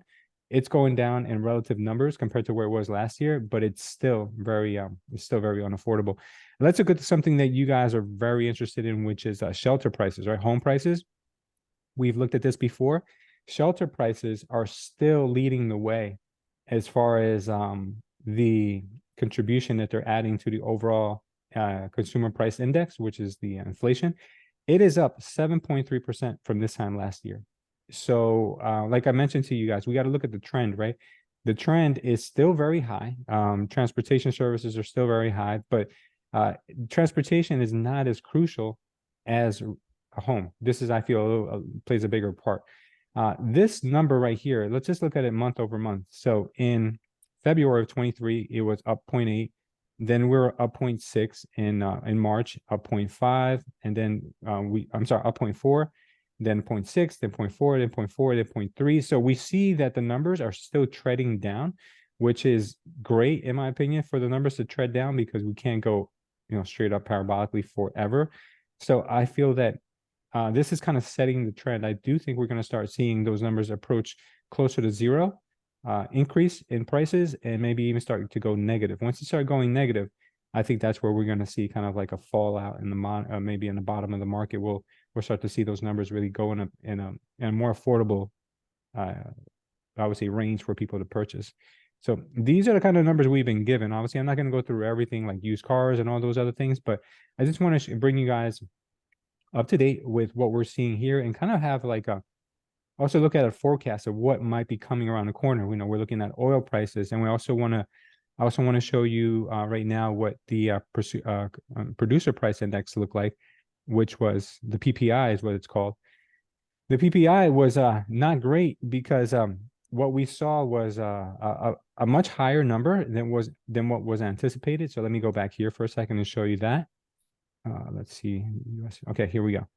It's going down in relative numbers compared to where it was last year, but it's still very unaffordable. Let's look at something that you guys are very interested in, which is shelter prices, right? Home prices. We've looked at this before. Shelter prices are still leading the way as far as the contribution that they're adding to the overall consumer price index, which is the inflation. It is up 7.3% from this time last year. So like I mentioned to you guys, we got to look at the trend, right? the trend is still very high. Transportation services are still very high, but transportation is not as crucial as a home. This is, I feel, plays a bigger part. This number right here, let's just look at it month over month. So in February of 23, it was up 0.8. Then we're up 0.6 in March, up 0.5, and then up 0.4, then 0.6, then 0.4, then 0.4, then 0.3. So we see that the numbers are still treading down, which is great in my opinion for the numbers to tread down, because we can't go, straight up parabolically forever. So I feel that this is kind of setting the trend. I do think we're going to start seeing those numbers approach closer to zero, increase in prices, and maybe even start to go negative. Once you start going negative, I think that's where we're going to see kind of like a fallout in the maybe in the bottom of the market. We'll start to see those numbers really go in a more affordable, I would say, range for people to purchase. So these are the kind of numbers we've been given. Obviously, I'm not going to go through everything like used cars and all those other things, but I just want to bring you guys up to date with what we're seeing here, and kind of have like also look at a forecast of what might be coming around the corner. We're looking at oil prices, and I also want to show you right now what the producer price index looked like, which was the PPI is what it's called. The PPI was not great, because what we saw was a much higher number than what was anticipated. So let me go back here for a second and show you that. Let's see. Okay, here we go.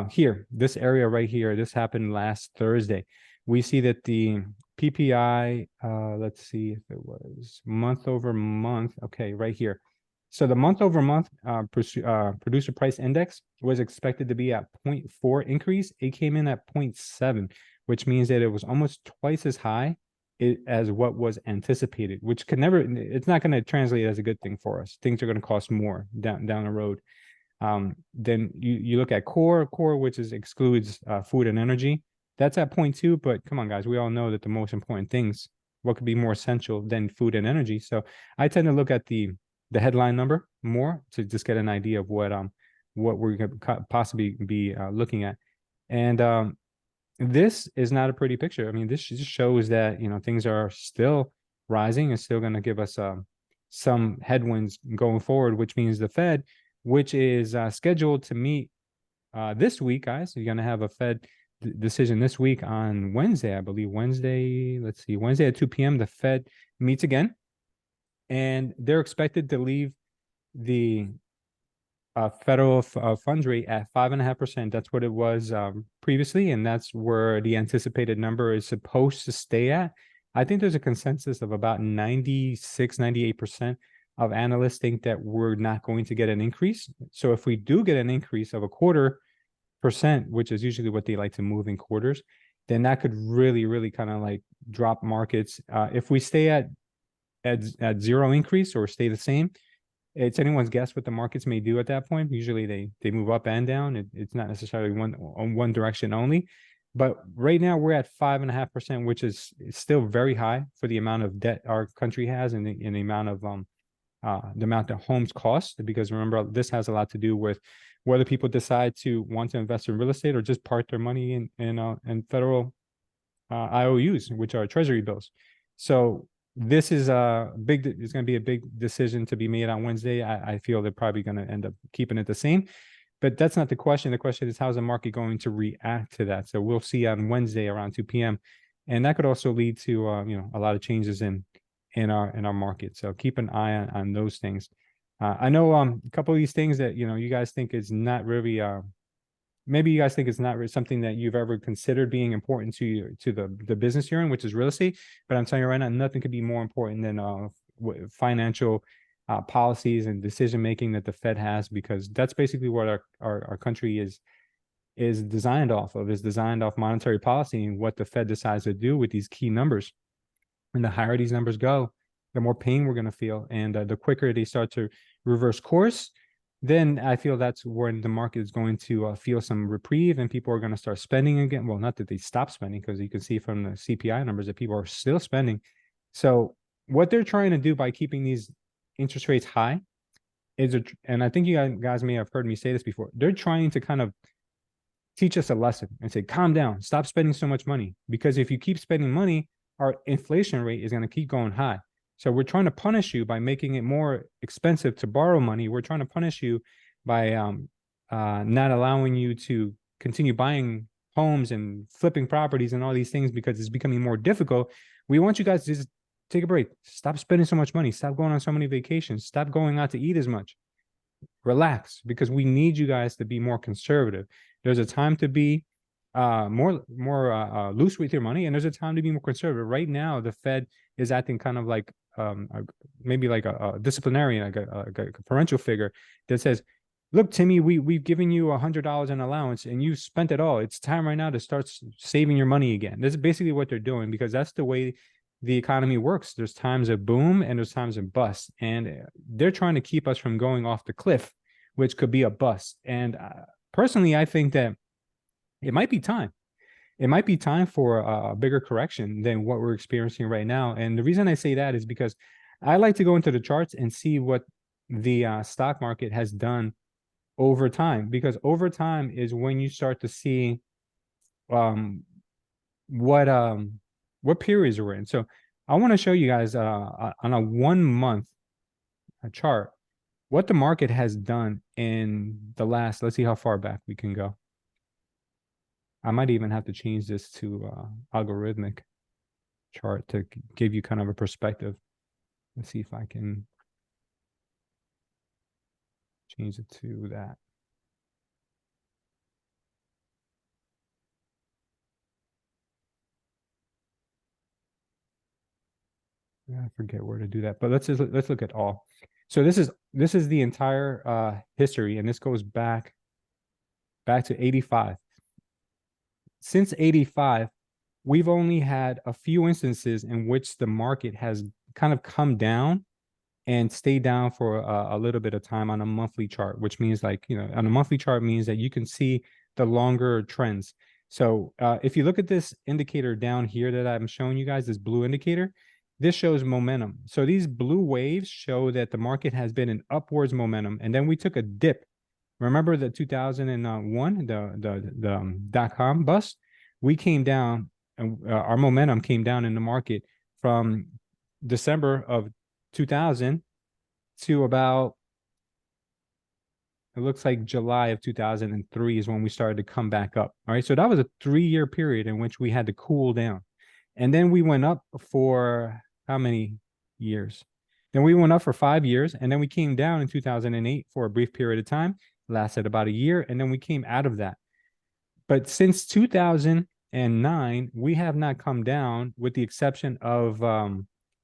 Here, this area right here, this happened last Thursday. We see that the PPI, let's see if it was month over month. Okay, right here. So the month over month producer price index was expected to be at 0.4 increase. It came in at 0.7, which means that it was almost twice as high as what was anticipated, which could never, it's not going to translate as a good thing for us. Things are going to cost more down the road. Then you look at core, which excludes food and energy. That's at 0.2, but come on, guys, we all know that the most important things, what could be more essential than food and energy? So I tend to look at the headline number more to just get an idea of what we're going to possibly be looking at. And this is not a pretty picture. I mean, this just shows that things are still rising and still going to give us some headwinds going forward, which means the Fed, which is scheduled to meet this week, guys. You're going to have a Fed decision this week on Wednesday, I believe. Wednesday at 2 p.m. the Fed meets again, and they're expected to leave the federal funds rate at 5.5%. That's what it was previously, and that's where the anticipated number is supposed to stay at. I think there's a consensus of about 98% of analysts think that we're not going to get an increase. So if we do get an increase of 0.25%, which is usually what they like to move in quarters, then that could really kind of like drop markets. If we stay at zero increase or stay the same, it's anyone's guess what the markets may do at that point. Usually they move up and down. It's not necessarily one direction only. But right now we're at 5.5%, which is still very high for the amount of debt our country has, and the amount of the amount that homes cost. Because remember, this has a lot to do with whether people decide to want to invest in real estate or just park their money in federal IOUs, which are treasury bills. So this is it's going to be a big decision to be made on Wednesday. I feel they're probably going to end up keeping it the same, but that's not the question. The question is, how's the market going to react to that? So we'll see on Wednesday around 2 p.m. And that could also lead to a lot of changes in our market. So keep an eye on those things. I know a couple of these things that you guys think is not really maybe you guys think it's not really something that you've ever considered being important to the business you're in, which is real estate. But I'm telling you right now, nothing could be more important than financial policies and decision making that the Fed has, because that's basically what our country is designed off of. Is designed off monetary policy and what the Fed decides to do with these key numbers. And the higher these numbers go, the more pain we're going to feel, and the quicker they start to reverse course, then I feel that's when the market is going to feel some reprieve, and people are going to start spending again. Well, not that they stop spending, because you can see from the CPI numbers that people are still spending. So what they're trying to do by keeping these interest rates high is, and I think you guys may have heard me say this before, they're trying to kind of teach us a lesson and say, calm down, stop spending so much money. Because if you keep spending money, our inflation rate is going to keep going high. So we're trying to punish you by making it more expensive to borrow money. We're trying to punish you by not allowing you to continue buying homes and flipping properties and all these things because it's becoming more difficult. We want you guys to just take a break. Stop spending so much money. Stop going on so many vacations. Stop going out to eat as much. Relax, because we need you guys to be more conservative. There's a time to be more loose with your money, and there's a time to be more conservative. Right now, the Fed is acting kind of like maybe like a disciplinarian, like a parental figure that says, look, Timmy, we've given you $100 in allowance and you spent it all. It's time right now to start saving your money again. This is basically what they're doing, because that's the way the economy works. There's times of boom and there's times of bust, and they're trying to keep us from going off the cliff, which could be a bust. And personally, I think that it might be time. It might be time for a bigger correction than what we're experiencing right now. And the reason I say that is because I like to go into the charts and see what the stock market has done over time, because over time is when you start to see what periods we're in. So I want to show you guys on a 1 month chart what the market has done in the last, let's see how far back we can go. I might even have to change this to algorithmic chart to give you kind of a perspective. Let's see if I can change it to that. Yeah, I forget where to do that, but let's look at all. So this is the entire history, and this goes back to 85. Since 85, we've only had a few instances in which the market has kind of come down and stayed down for a little bit of time on a monthly chart, which means, like, you know, on a monthly chart means that you can see the longer trends. So if you look at this indicator down here that I'm showing you guys, this blue indicator, this shows momentum. So these blue waves show that the market has been in upwards momentum, and then we took a dip. Remember the 2001, the .com bust? We came down, and our momentum came down in the market from December of 2000 to about, it looks like July of 2003 is when we started to come back up. All right, so that was a 3-year period in which we had to cool down. And then we went up for how many years? Then we went up for 5 years, and then we came down in 2008 for a brief period of time, lasted about a year, and then we came out of that. But since 2009, we have not come down, with the exception of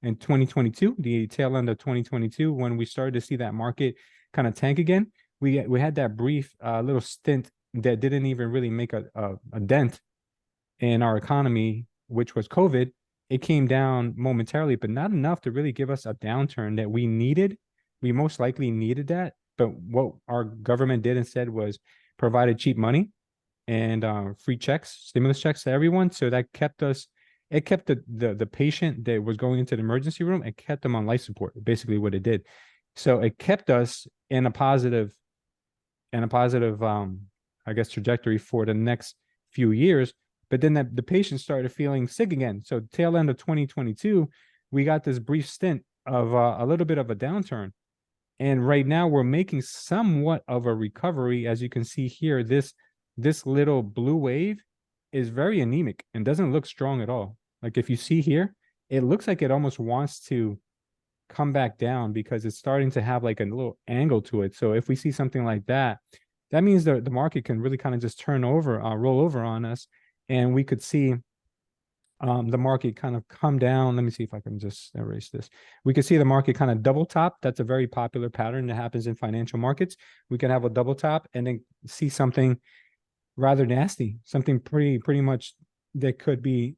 in 2022, the tail end of 2022, when we started to see that market kind of tank again. We had that brief little stint that didn't even really make a dent in our economy, which was COVID. It came down momentarily, but not enough to really give us a downturn that we needed. We most likely needed that. But what our government did instead was provided cheap money and free checks, stimulus checks to everyone. So that kept us, it kept the patient that was going into the emergency room, it kept them on life support, basically what it did. So it kept us in a positive, I guess, trajectory for the next few years. But then the patient started feeling sick again. So tail end of 2022, we got this brief stint of a little bit of a downturn. And right now we're making somewhat of a recovery. As you can see here, this little blue wave is very anemic and doesn't look strong at all. Like if you see here, it looks like it almost wants to come back down because it's starting to have like a little angle to it. So if we see something like that, that means the market can really kind of just turn over, roll over on us. And we could see the market kind of come down. Let me see if I can just erase this. We could see the market kind of double top. That's a very popular pattern that happens in financial markets. We can have a double top and then see something rather nasty, something pretty much that could be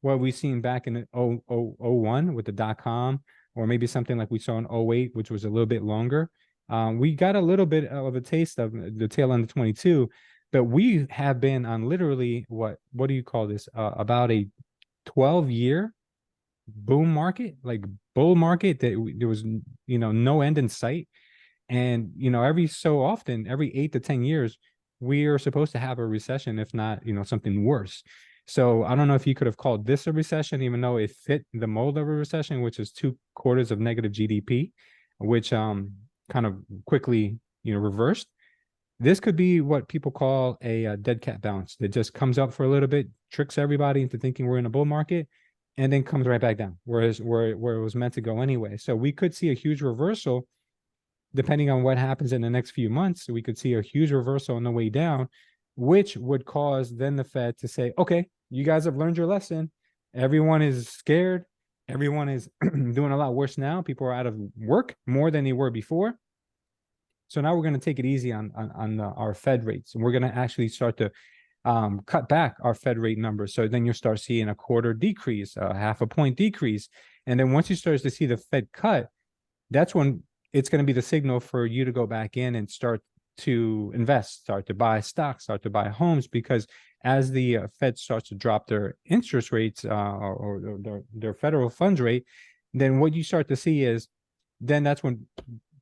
what we've seen back in 01 with the .com, or maybe something like we saw in 08, which was a little bit longer. We got a little bit of a taste of the tail end of 22. But we have been on literally what do you call this? About a 12-year boom market, like bull market that there was, you know, no end in sight. And, you know, every so often, every 8 to 10 years, we are supposed to have a recession, if not, you know, something worse. So I don't know if you could have called this a recession, even though it fit the mold of a recession, which is 2 quarters of negative GDP, which kind of quickly reversed. This could be what people call a dead cat bounce that just comes up for a little bit, tricks everybody into thinking we're in a bull market, and then comes right back down, whereas where it was meant to go anyway. So we could see a huge reversal depending on what happens in the next few months. We could see a huge reversal on the way down, which would cause then the Fed to say, okay, you guys have learned your lesson. Everyone is scared. Everyone is doing a lot worse now. People are out of work more than they were before. So now we're going to take it easy on our Fed rates, and we're going to actually start to cut back our Fed rate numbers. So then you'll start seeing a quarter decrease, a half a point decrease. And then once you start to see the Fed cut, that's when it's going to be the signal for you to go back in and start to invest, start to buy stocks, start to buy homes, because as the Fed starts to drop their interest rates or their federal funds rate, then what you start to see is then that's when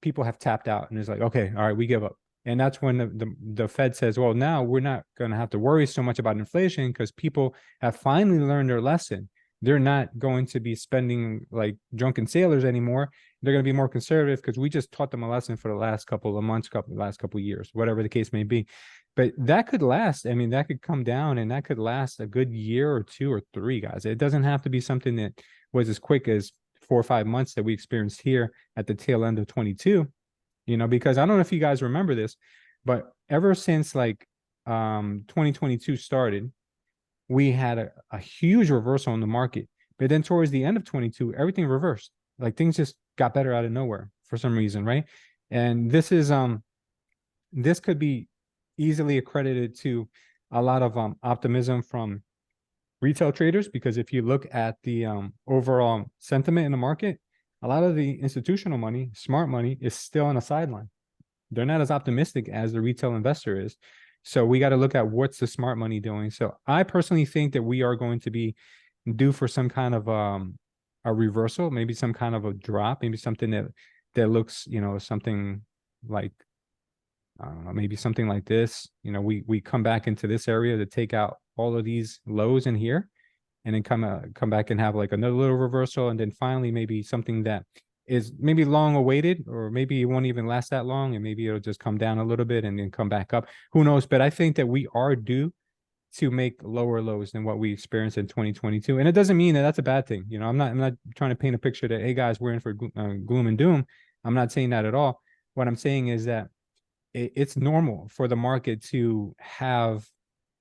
people have tapped out and it's like, okay, all right, we give up. And that's when the Fed says, well, now we're not going to have to worry so much about inflation because people have finally learned their lesson. They're not going to be spending like drunken sailors anymore. They're going to be more conservative because we just taught them a lesson for the last couple of months, last couple of years, whatever the case may be. But that could last. I mean, that could come down and that could last a good year or 2 or 3, guys. It doesn't have to be something that was as quick as 4 or 5 months that we experienced here at the tail end of 22, because I don't know if you guys remember this, but ever since like 2022 started, we had a huge reversal in the market. But then towards the end of 22, everything reversed. Like things just got better out of nowhere for some reason, right? And this could be easily accredited to a lot of optimism from retail traders, because if you look at the overall sentiment in the market, a lot of the institutional money, smart money, is still on the sideline. They're not as optimistic as the retail investor is. So we got to look at what's the smart money doing. So I personally think that we are going to be due for some kind of a reversal, maybe some kind of a drop, maybe something that looks, something like, I don't know, maybe something like this. We come back into this area to take out all of these lows in here, and then come back and have like another little reversal, and then finally maybe something that is maybe long awaited, or maybe it won't even last that long, and maybe it'll just come down a little bit and then come back up. Who knows? But I think that we are due to make lower lows than what we experienced in 2022. And it doesn't mean that that's a bad thing. I'm not trying to paint a picture that, hey guys, we're in for gloom and doom. I'm not saying that at all. What I'm saying is that it's normal for the market to have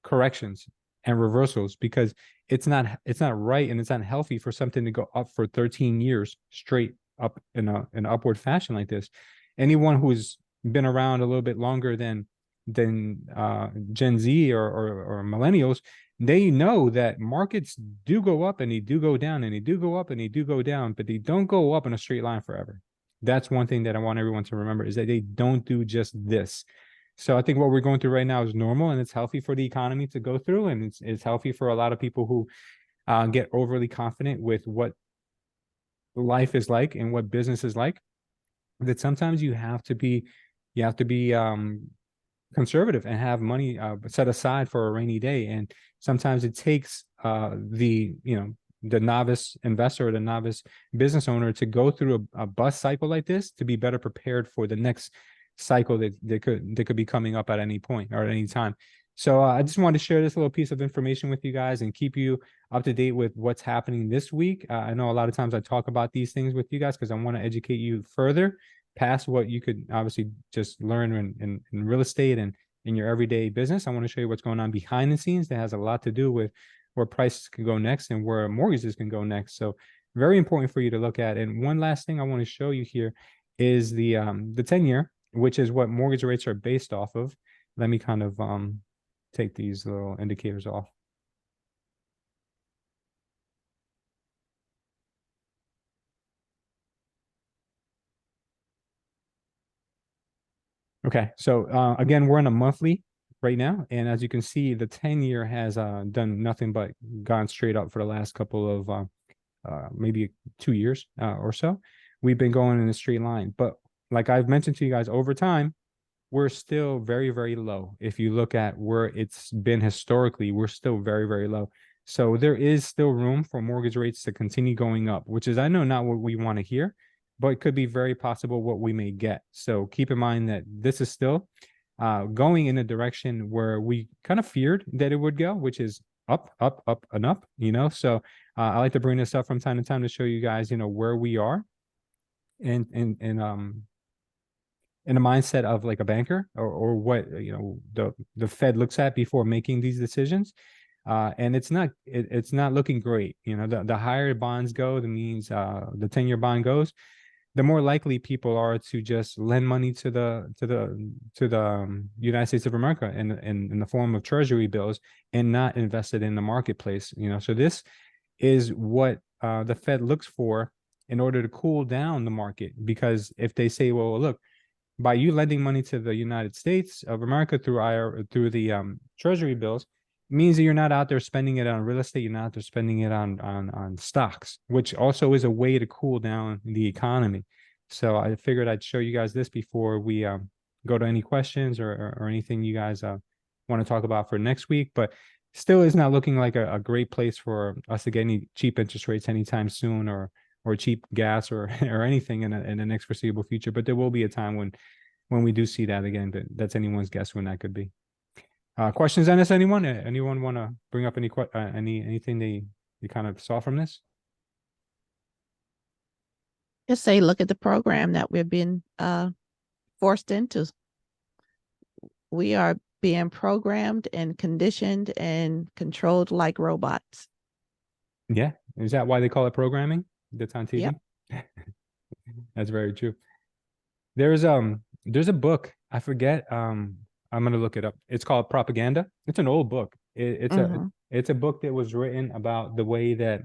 corrections and reversals, because it's not right and it's not healthy for something to go up for 13 years straight up in an upward fashion like this. Anyone who's been around a little bit longer than Gen Z or millennials, they know that markets do go up and they do go down, and they do go up and they do go down, but they don't go up in a straight line forever. That's one thing that I want everyone to remember, is that they don't do just this. So I think what we're going through right now is normal, and it's healthy for the economy to go through, and it's healthy for a lot of people who get overly confident with what life is like and what business is like. That sometimes you have to be conservative and have money set aside for a rainy day, and sometimes it takes the novice investor or the novice business owner to go through a bust cycle like this to be better prepared for the next cycle that could be coming up at any point or at any time. So I just wanted to share this little piece of information with you guys and keep you up to date with what's happening this week. I know a lot of times I talk about these things with you guys because I want to educate you further past what you could obviously just learn in real estate and in your everyday business. I want to show you what's going on behind the scenes that has a lot to do with where prices can go next and where mortgages can go next. So very important for you to look at. And one last thing I want to show you here is the 10-year, which is what mortgage rates are based off of. Let me kind of take these little indicators off. Okay, so again, we're in a monthly right now, and as you can see, the 10-year has done nothing but gone straight up for the last couple of maybe 2 years or so. We've been going in a straight line, but like I've mentioned to you guys, over time, we're still very, very low. If you look at where it's been historically, we're still very, very low. So there is still room for mortgage rates to continue going up, which is, I know, not what we want to hear, but it could be very possible what we may get. So keep in mind that this is still going in a direction where we kind of feared that it would go, which is up, up, up, and up, So I like to bring this up from time to time to show you guys, where we are and in a mindset of like a banker, or what the Fed looks at before making these decisions. And it's not looking great. The higher bonds go, that means the 10-year bond goes, the more likely people are to just lend money to the United States of America in the form of treasury bills and not invest it in the marketplace. So this is what the Fed looks for in order to cool down the market, because if they say, well, look, by you lending money to the United States of America through the treasury bills, means that you're not out there spending it on real estate, you're not out there spending it on stocks, which also is a way to cool down the economy. So I figured I'd show you guys this before we go to any questions or anything you guys want to talk about for next week. But still is not looking like a great place for us to get any cheap interest rates anytime soon, or cheap gas or anything in the next foreseeable future. But there will be a time when we do see that again, but that's anyone's guess when that could be. Questions on this, anyone? Anyone want to bring up anything they kind of saw from this? Just say, look at the program that we've been forced into. We are being programmed and conditioned and controlled like robots. Yeah. Is that why they call it programming? That's on TV? Yep. That's very true. There's a book, I forget, I'm gonna look it up. It's called Propaganda. It's an old book. It's a book that was written about the way that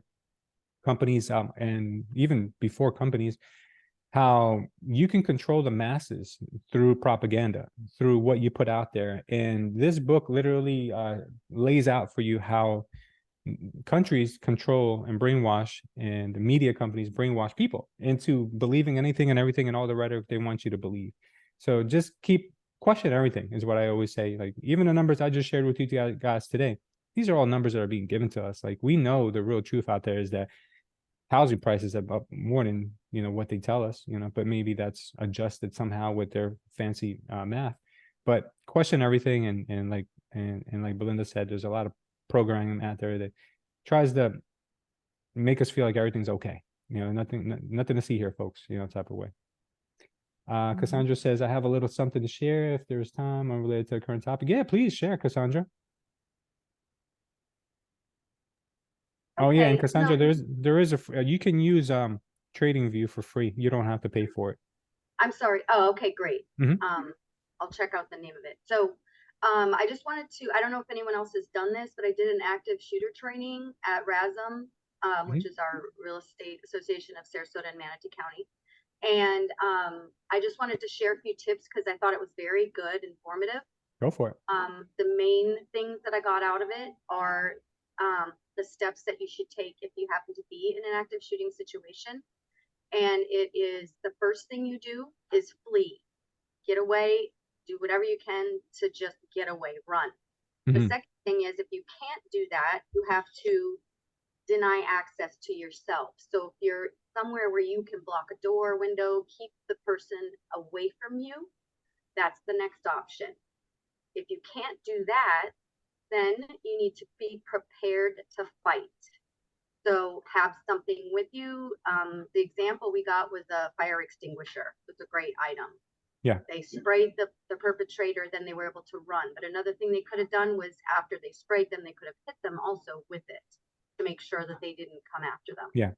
companies, and even before companies, how you can control the masses through propaganda, through what you put out there. And this book literally lays out for you how countries control and brainwash, and the media companies brainwash people into believing anything and everything and all the rhetoric they want you to believe. So just question everything is what I always say. Like, even the numbers I just shared with you guys today, these are all numbers that are being given to us. Like, we know the real truth out there is that housing prices are up more than what they tell us, but maybe that's adjusted somehow with their fancy math. But question everything, and like Belinda said, there's a lot of programming out there that tries to make us feel like everything's okay. Nothing to see here, folks, type of way. Cassandra says, I have a little something to share if there's time unrelated to the current topic. Yeah, please share, Cassandra. Oh yeah, and Cassandra, no, there is you can use TradingView for free. You don't have to pay for it. I'm sorry. Oh, okay, great. Mhm. I'll check out the name of it. So, I just wanted to, I don't know if anyone else has done this, but I did an active shooter training at RASM, which is our Real Estate Association of Sarasota and Manatee County. And I just wanted to share a few tips because I thought it was very good, informative. Go for it. The main things that I got out of it are the steps that you should take if you happen to be in an active shooting situation. And it is, the first thing you do is flee, get away, do whatever you can to just get away, run. The second thing is, if you can't do that, you have to deny access to yourself. So if you're somewhere where you can block a door, window, keep the person away from you, that's the next option. If you can't do that, then you need to be prepared to fight. So have something with you. The example we got was a fire extinguisher. It's a great item. Yeah. They sprayed the perpetrator, then they were able to run. But another thing they could have done was, after they sprayed them, they could have hit them also with it to make sure that they didn't come after them. Yeah.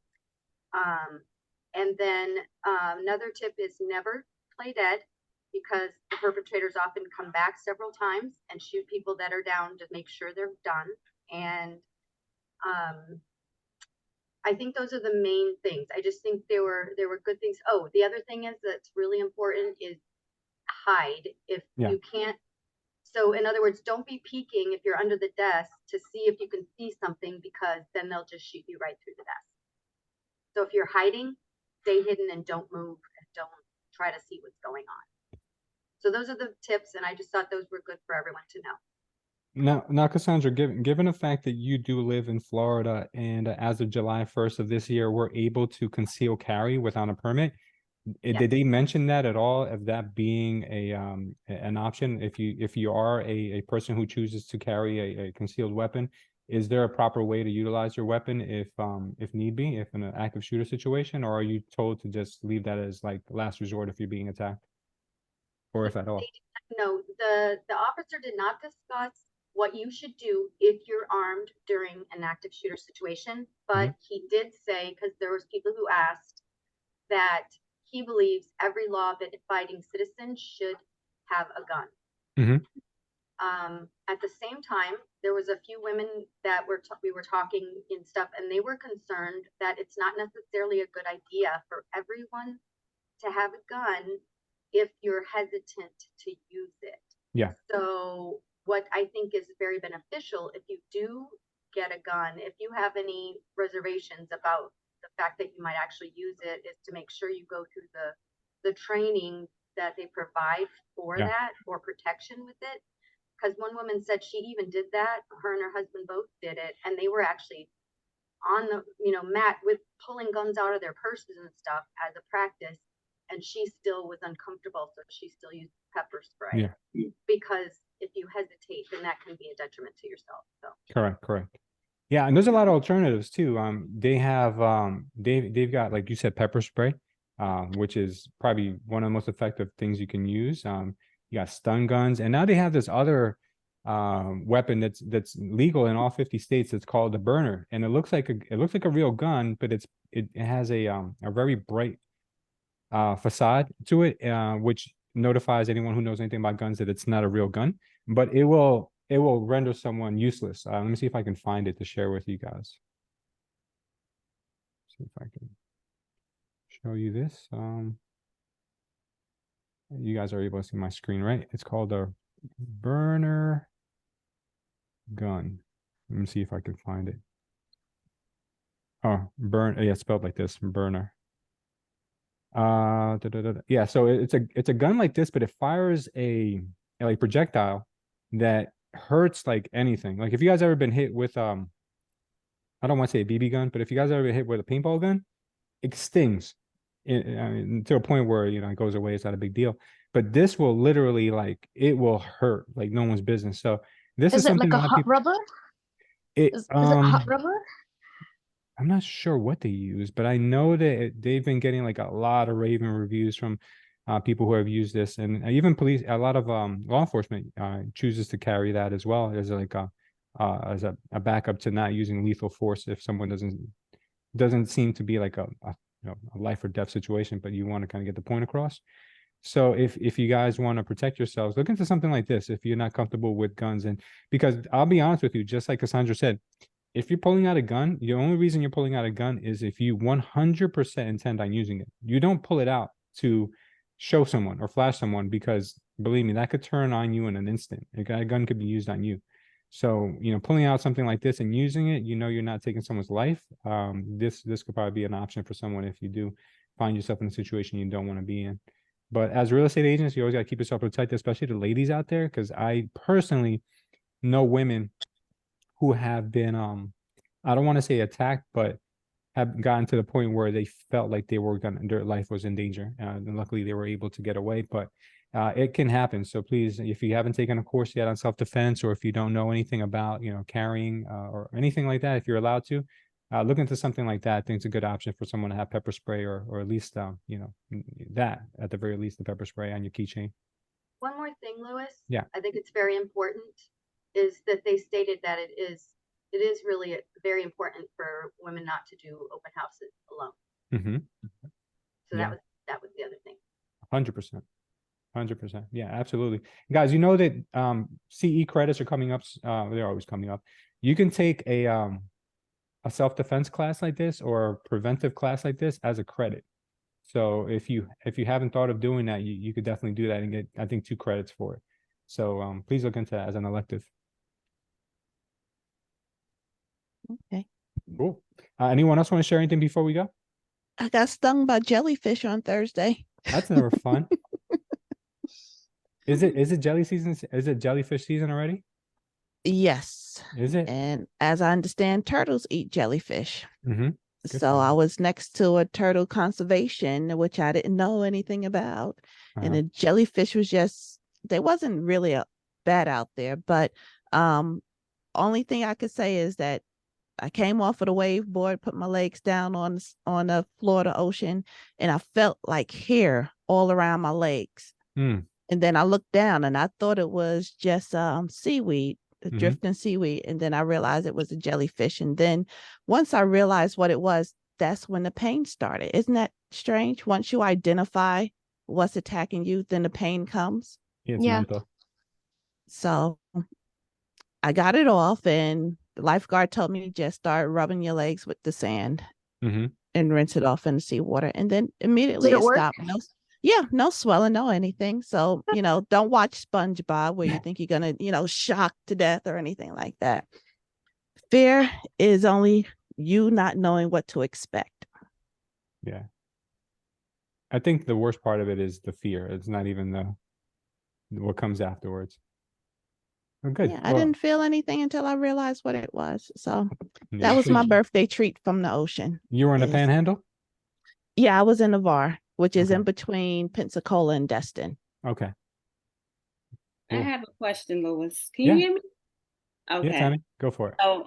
And then another tip is never play dead, because the perpetrators often come back several times and shoot people that are down to make sure they're done. And I think those are the main things. I just think there were good things. Oh, the other thing is that's really important is hide if you can't. So in other words, don't be peeking if you're under the desk to see if you can see something, because then they'll just shoot you right through the desk. So if you're hiding, stay hidden and don't move and don't try to see what's going on. So those are the tips, and I just thought those were good for everyone to know. Now, Cassandra, given the fact that you do live in Florida, and as of July 1st of this year, we're able to conceal carry without a permit. Did they mention that at all, of that being an option? If you are a person who chooses to carry a concealed weapon, is there a proper way to utilize your weapon if need be, if in an active shooter situation, or are you told to just leave that as like last resort if you're being attacked, or if at all? No, the officer did not discuss what you should do if you're armed during an active shooter situation, but he did say, because there was people who asked, that he believes every law-abiding citizen should have a gun. At the same time, there was a few women that we were talking and stuff, and they were concerned that it's not necessarily a good idea for everyone to have a gun if you're hesitant to use it. Yeah. So what I think is very beneficial, if you do get a gun, if you have any reservations about the fact that you might actually use it, is to make sure you go through the training that they provide for that, or protection with it. Because one woman said she even did that. Her and her husband both did it, and they were actually on the mat with pulling guns out of their purses and stuff as a practice, and she still was uncomfortable, so she still used pepper spray. Because if you hesitate, then that can be a detriment to yourself. So Correct. Yeah, and there's a lot of alternatives too. They have they've got, like you said, pepper spray, which is probably one of the most effective things you can use. You got stun guns, and now they have this other weapon that's legal in all 50 states. It's called the burner, and it looks like a real gun, but it has a very bright facade to it, which notifies anyone who knows anything about guns that it's not a real gun, but it will render someone useless. Let me see if I can find it to share with you guys. See if I can show you this. You guys are able to see my screen, right? It's called a burner gun. Let me see if I can find it. Oh, yeah, it's spelled like this, burner. Yeah, so it's a gun like this, but it fires a like projectile that hurts like anything. Like if you guys ever been hit with I don't want to say a BB gun, but if you guys ever been hit with a paintball gun, it stings. I mean, to a point where it goes away, it's not a big deal. But this will literally, like, it will hurt like no one's business. So this is something like a hot rubber? Is it hot rubber? I'm not sure what they use, but I know that they've been getting like a lot of raving reviews from people who have used this, and even police. A lot of law enforcement chooses to carry that as well as like as a backup to not using lethal force if someone doesn't seem to be like a life or death situation, but you want to kind of get the point across. So if you guys want to protect yourselves, look into something like this if you're not comfortable with guns. And because I'll be honest with you, just like Cassandra said, if you're pulling out a gun, the only reason you're pulling out a gun is if you 100% intend on using it. You don't pull it out to show someone or flash someone, because believe me, that could turn on you in an instant. A gun could be used on you. So, pulling out something like this and using it, you're not taking someone's life. This could probably be an option for someone if you do find yourself in a situation you don't want to be in. But as real estate agents, you always got to keep yourself protected, especially the ladies out there, because I personally know women who have been, I don't want to say attacked, but have gotten to the point where they felt like their life was in danger. And luckily they were able to get away, but it can happen. So please, if you haven't taken a course yet on self-defense, or if you don't know anything about, carrying or anything like that, if you're allowed to, look into something like that. I think it's a good option for someone to have pepper spray, or at least, that at the very least, the pepper spray on your keychain. one more thing, Louis. Yeah. I think it's very important, is that they stated that it is really very important for women not to do open houses alone. So Yeah. that was the other thing. 100%. 100%. Yeah, absolutely. Guys, you know that CE credits are coming up. They're always coming up. You can take a self-defense class like this, or a preventive class like this as a credit. So if you haven't thought of doing that, you could definitely do that and get, I think, 2 credits for it. So please look into that as an elective. Okay. Cool. Anyone else want to share anything before we go? I got stung by jellyfish on Thursday. That's never fun. Is it jelly season? Is it jellyfish season already? Yes. Is it? And as I understand, turtles eat jellyfish. Mm-hmm. Good So for I them. was next to a turtle conservation, which I didn't know anything about. And Uh-huh. the jellyfish was just, they wasn't really bad out there. But only thing I could say is that I came off of the wave board, put my legs down on the floor of the ocean, and I felt like hair all around my legs. Mm. And then I looked down and I thought it was just seaweed, Mhm. drifting seaweed. And then I realized it was a jellyfish. And then once I realized what it was, that's when the pain started. Isn't that strange? Once you identify what's attacking you, then the pain comes. It's Yeah. mental. So I got it off, and the lifeguard told me just start rubbing your legs with the sand Mm-hmm. and rinse it off in the seawater. And then immediately Did it it work? stopped. Yeah, no swelling, no anything. So, don't watch SpongeBob where you think you're going to, shock to death or anything like that. Fear is only you not knowing what to expect. Yeah. I think the worst part of it is the fear. It's not even what comes afterwards. Oh, good. Yeah, I didn't feel anything until I realized what it was. So Yeah. that was So my birthday treat from the ocean. you were in the is- Panhandle? Yeah, I was in Navarre, which is Okay. in between Pensacola and Destin. Okay. I Cool. have a question, Louis. Can Yeah. you hear me? Yeah, Okay. Tammy, go for it. So,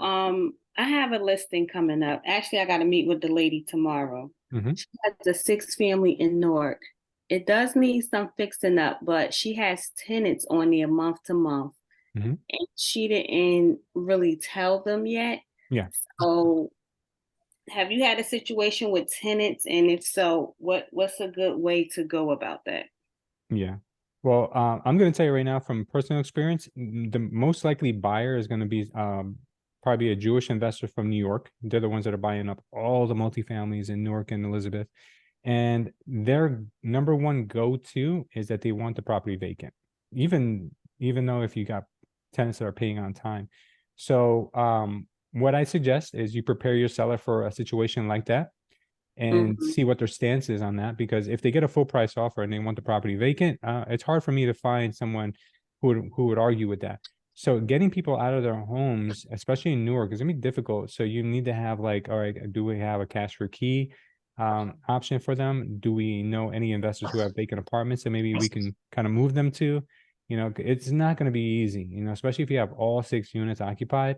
I have a listing coming up. Actually, I got to meet with the lady tomorrow. Mhm. She has a 6-family in Newark. It does need some fixing up, but she has tenants on there month to month. Mhm. And she didn't really tell them yet. Yeah. So, have you had a situation with tenants? And if so, what's a good way to go about that? Yeah. Well, I'm going to tell you right now from personal experience, the most likely buyer is going to be probably a Jewish investor from New York. They're the ones that are buying up all the multifamilies in Newark and Elizabeth. And their number one go-to is that they want the property vacant, even though if you got tenants that are paying on time. So what I suggest is you prepare your seller for a situation like that and see what their stance is on that. Because if they get a full price offer and they want the property vacant, it's hard for me to find someone who would argue with that. So getting people out of their homes, especially in Newark, is gonna be difficult. So you need to have like, all right, do we have a cash for key option for them? Do we know any investors who have vacant apartments that maybe we can kind of move them to? It's not going to be easy, especially if you have all 6 units occupied.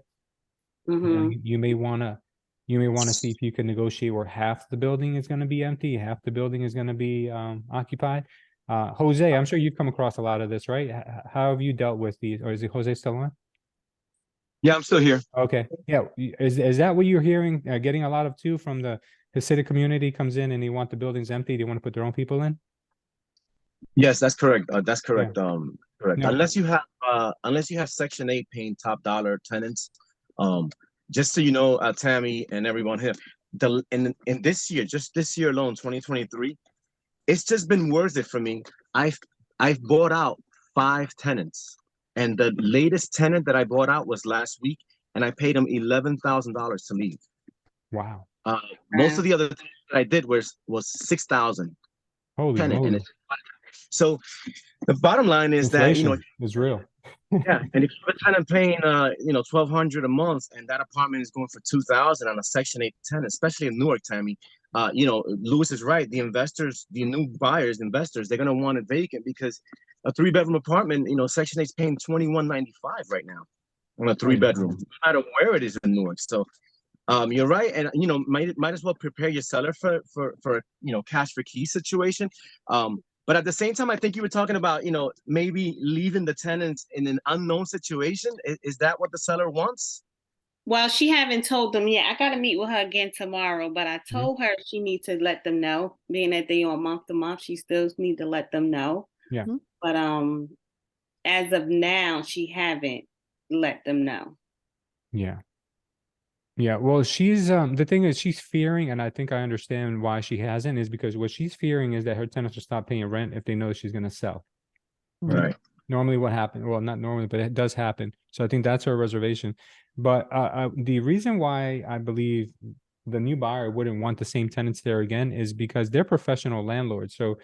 You may want to see if you can negotiate where half the building is going to be empty, half the building is going to be occupied. Jose, I'm sure you've come across a lot of this, right? How have you dealt with these, or is it Jose still on? Yeah, I'm still here. Okay. Yeah. Is that what you're hearing, getting a lot of too from the Hasidic community comes in and they want the buildings empty, they want to put their own people in? Yes, that's correct. That's correct. Yeah. Correct. No. Unless you have Section 8 paying top dollar tenants, just so you know, Tammy and everyone here, in this year, just this year alone, 2023, it's just been worth it for me. I've bought out 5 tenants, and the latest tenant that I bought out was last week, and I paid him $11,000 to leave. Wow. Most of the other things that I did was 6,000 Holy tenant, moly. so the bottom line is Inflation that is real. yeah, and if you're trying to paying $1,200 a month, and that apartment is going for $2,000 on a Section 8 tenant, especially in Newark, Tammy, Louis is right. The investors, the new buyers, investors, they're gonna want it vacant because a 3-bedroom apartment, Section 8 is paying $21.95 right now on a 3-bedroom, no matter where it is in Newark. So you're right, and might as well prepare your seller for cash for key situation. But at the same time, I think you were talking about maybe leaving the tenants in an unknown situation. Is that what the seller wants? Well, she haven't told them yet. I got to meet with her again tomorrow, but I told her she needs to let them know, being that they on month to month, she still need to let them know. Yeah. But as of now, she haven't let them know. Yeah. Yeah, well, she's the thing is she's fearing, and I think I understand why she hasn't, is because what she's fearing is that her tenants will stop paying rent if they know she's going to sell. Right. Normally what happens, well, not normally, but it does happen. So I think that's her reservation. But the reason why I believe the new buyer wouldn't want the same tenants there again is because they're professional landlords. So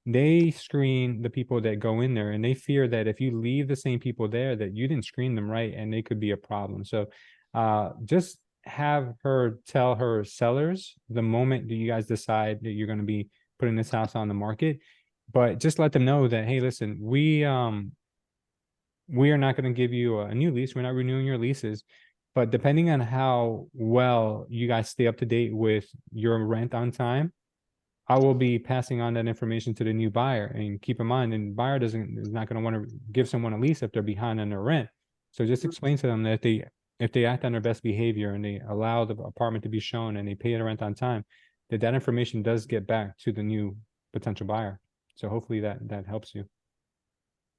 they screen the people that go in there, and they fear that if you leave the same people there, that you didn't screen them right, and they could be a problem. So just have her tell her sellers the moment that you guys decide that you're going to be putting this house on the market, but just let them know that, hey, listen, we are not going to give you a new lease. We're not renewing your leases, but depending on how well you guys stay up to date with your rent on time, I will be passing on that information to the new buyer. And keep in mind, the buyer is not going to want to give someone a lease if they're behind on their rent. So just explain to them that if they act on their best behavior and they allow the apartment to be shown and they pay the rent on time, that information does get back to the new potential buyer. So hopefully that helps you.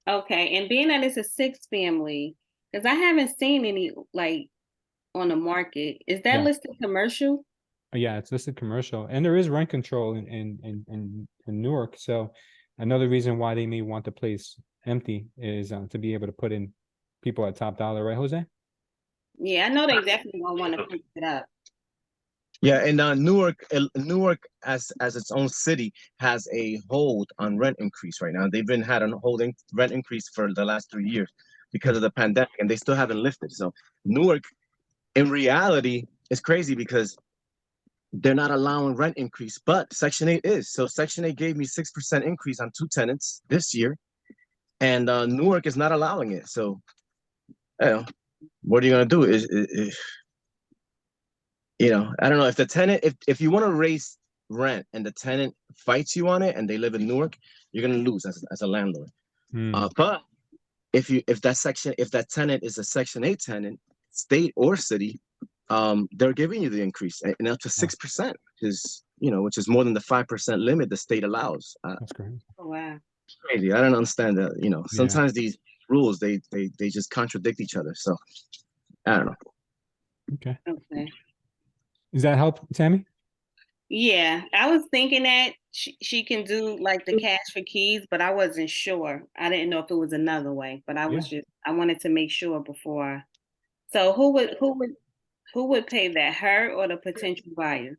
Okay, and being that it's a 6-family, because I haven't seen any like on the market. Is that Yeah. listed commercial? Yeah, it's listed commercial, and there is rent control in Newark. So another reason why they may want the place empty is to be able to put in people at top dollar, right, Jose? Yeah, I know they definitely gonna want to pick it up. Yeah, and Newark as its own city has a hold on rent increase right now. They've been had a holding rent increase for the last 3 years because of the pandemic, and they still haven't lifted. So Newark, in reality, is crazy because they're not allowing rent increase, but Section 8 is. So Section 8 gave me 6% increase on 2 tenants this year, and Newark is not allowing it. So, you know, what are you gonna do? I don't know if the tenant, if you want to raise rent and the tenant fights you on it and they live in Newark, you're gonna lose as a landlord. But if that tenant is a Section 8 tenant, state or city, they're giving you the increase and up to 6%, which is more than the 5% limit the state allows. That's great. Oh, wow. It's crazy. I don't understand that. Sometimes these rules they just contradict each other. So I don't know. Okay. Okay. Does that help, Tammy? Yeah, I was thinking that she can do like the cash for keys, but I wasn't sure. I didn't know if it was another way, but I wanted to make sure before. So who would pay that, her or the potential buyer?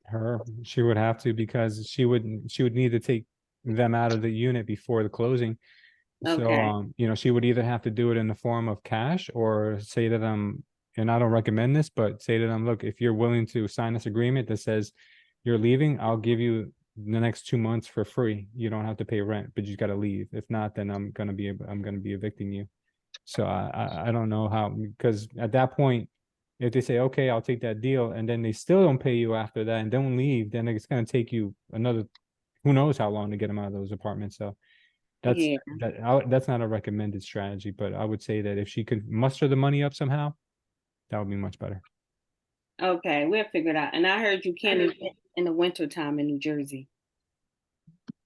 Her. She would have to, because she would need to take them out of the unit before the closing. Okay. So she would either have to do it in the form of cash or say to them, and I don't recommend this, but say to them, look, if you're willing to sign this agreement that says you're leaving, I'll give you the next 2 months for free. You don't have to pay rent, but you got to leave. If not, then I'm gonna be evicting you. So I don't know how, because at that point, if they say, okay, I'll take that deal, and then they still don't pay you after that and don't leave, then it's going to take you another, who knows how long to get them out of those apartments. So that's not a recommended strategy, but I would say that if she could muster the money up somehow, that would be much better. Okay, we'll figure it out. And I heard you can't evict in the winter time in New Jersey.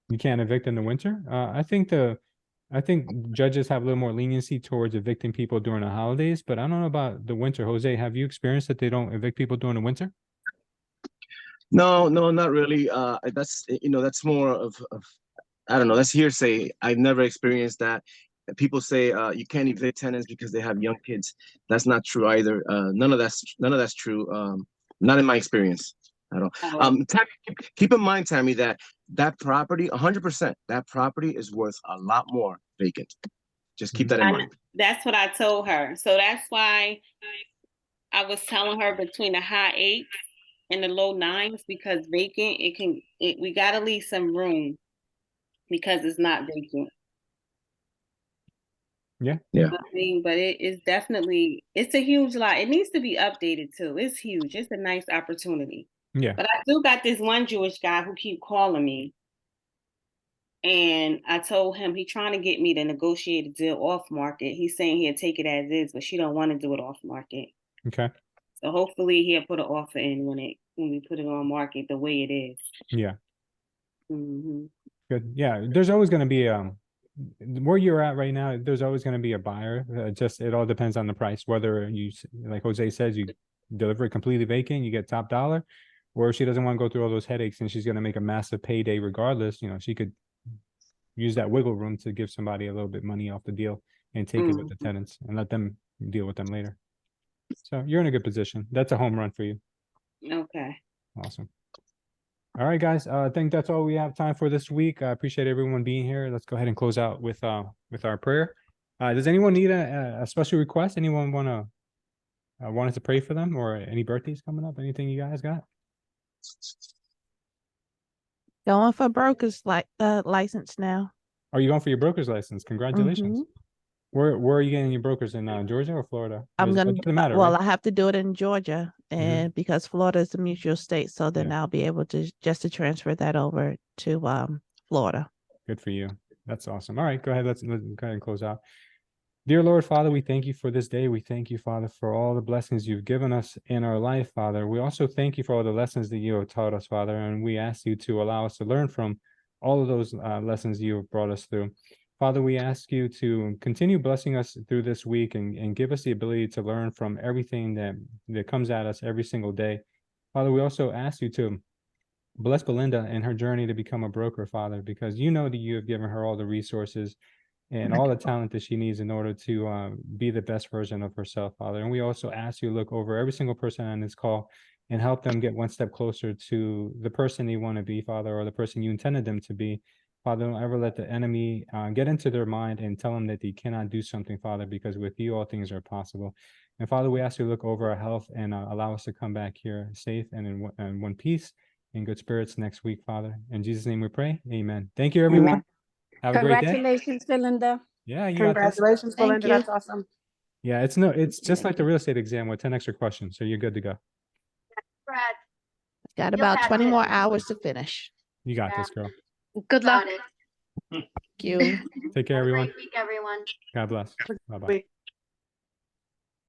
You can't evict in the winter. I think judges have a little more leniency towards evicting people during the holidays, but I don't know about the winter. Jose, have you experienced that they don't evict people during the winter? No, not really. That's more of I don't know. That's hearsay. I've never experienced that. People say you can't evict tenants because they have young kids. That's not true either. None of that's true. Not in my experience. I don't. Tammy, keep in mind, Tammy, that property, 100%, that property is worth a lot more vacant. Just keep that in mind. That's what I told her. So that's why I was telling her between the high 8s and the low 9s, because vacant, we gotta leave some room because it's not vacant. Yeah. I mean, but it's a huge lot. It needs to be updated too. It's huge. It's a nice opportunity. Yeah. But I still got this one Jewish guy who keep calling me. And I told him he trying to get me to negotiate a deal off market. He's saying he'll take it as is, but she don't want to do it off market. Okay. So hopefully he'll put an offer in when we put it on market the way it is. Yeah. Mm-hmm. Good. Yeah. There's always going to be where you're at right now. There's always going to be a buyer. It all depends on the price. Whether you, like Jose says, you deliver it completely vacant, you get top dollar, or if she doesn't want to go through all those headaches and she's going to make a massive payday regardless. She could use that wiggle room to give somebody a little bit money off the deal and take it with the tenants and let them deal with them later. So you're in a good position. That's a home run for you. Okay. Awesome. All right, guys. I think that's all we have time for this week. I appreciate everyone being here. Let's go ahead and close out with our prayer. Does anyone need a special request? Anyone want us to pray for them, or any birthdays coming up? Anything you guys got? Going for broker's license now. Are you going for your broker's license? Congratulations. Mhm. Where are you getting your brokers, in Georgia or Florida? Or I'm it gonna. doesn't matter, Well, right? I have to do it in Georgia, and because Florida is a mutual state, so then Yeah. I'll be able to just transfer that over to Florida. Good for you. That's awesome. All right, go ahead. Let's go ahead and close out. Dear Lord, Father, we thank you for this day. We thank you, Father, for all the blessings you've given us in our life, Father. We also thank you for all the lessons that you have taught us, Father, and we ask you to allow us to learn from all of those lessons you have brought us through. Father, we ask you to continue blessing us through this week and give us the ability to learn from everything that comes at us every single day. Father, we also ask you to bless Belinda in her journey to become a broker, Father, because you know that you have given her all the resources and all the talent that she needs in order to be the best version of herself, Father. And we also ask you to look over every single person on this call and help them get one step closer to the person they want to be, Father, or the person you intended them to be. Father, don't ever let the enemy get into their mind and tell them that they cannot do something, Father, because with you, all things are possible. And Father, we ask you to look over our health and allow us to come back here safe and in one piece, in good spirits next week, Father. In Jesus' name we pray. Amen. Thank you, everyone. Amen. Have a great day. Congratulations, Belinda. Yeah, you got this. Congratulations, Thank Belinda. you. That's awesome. Yeah, it's just like the real estate exam with 10 extra questions. So you're good to go. Brad, Got You'll about pass 20 it. more hours to finish. You got Yeah. this, girl. Good luck. got it. Thank you. Take care, Have a everyone. great week, everyone. God bless. Bye-bye. Wait.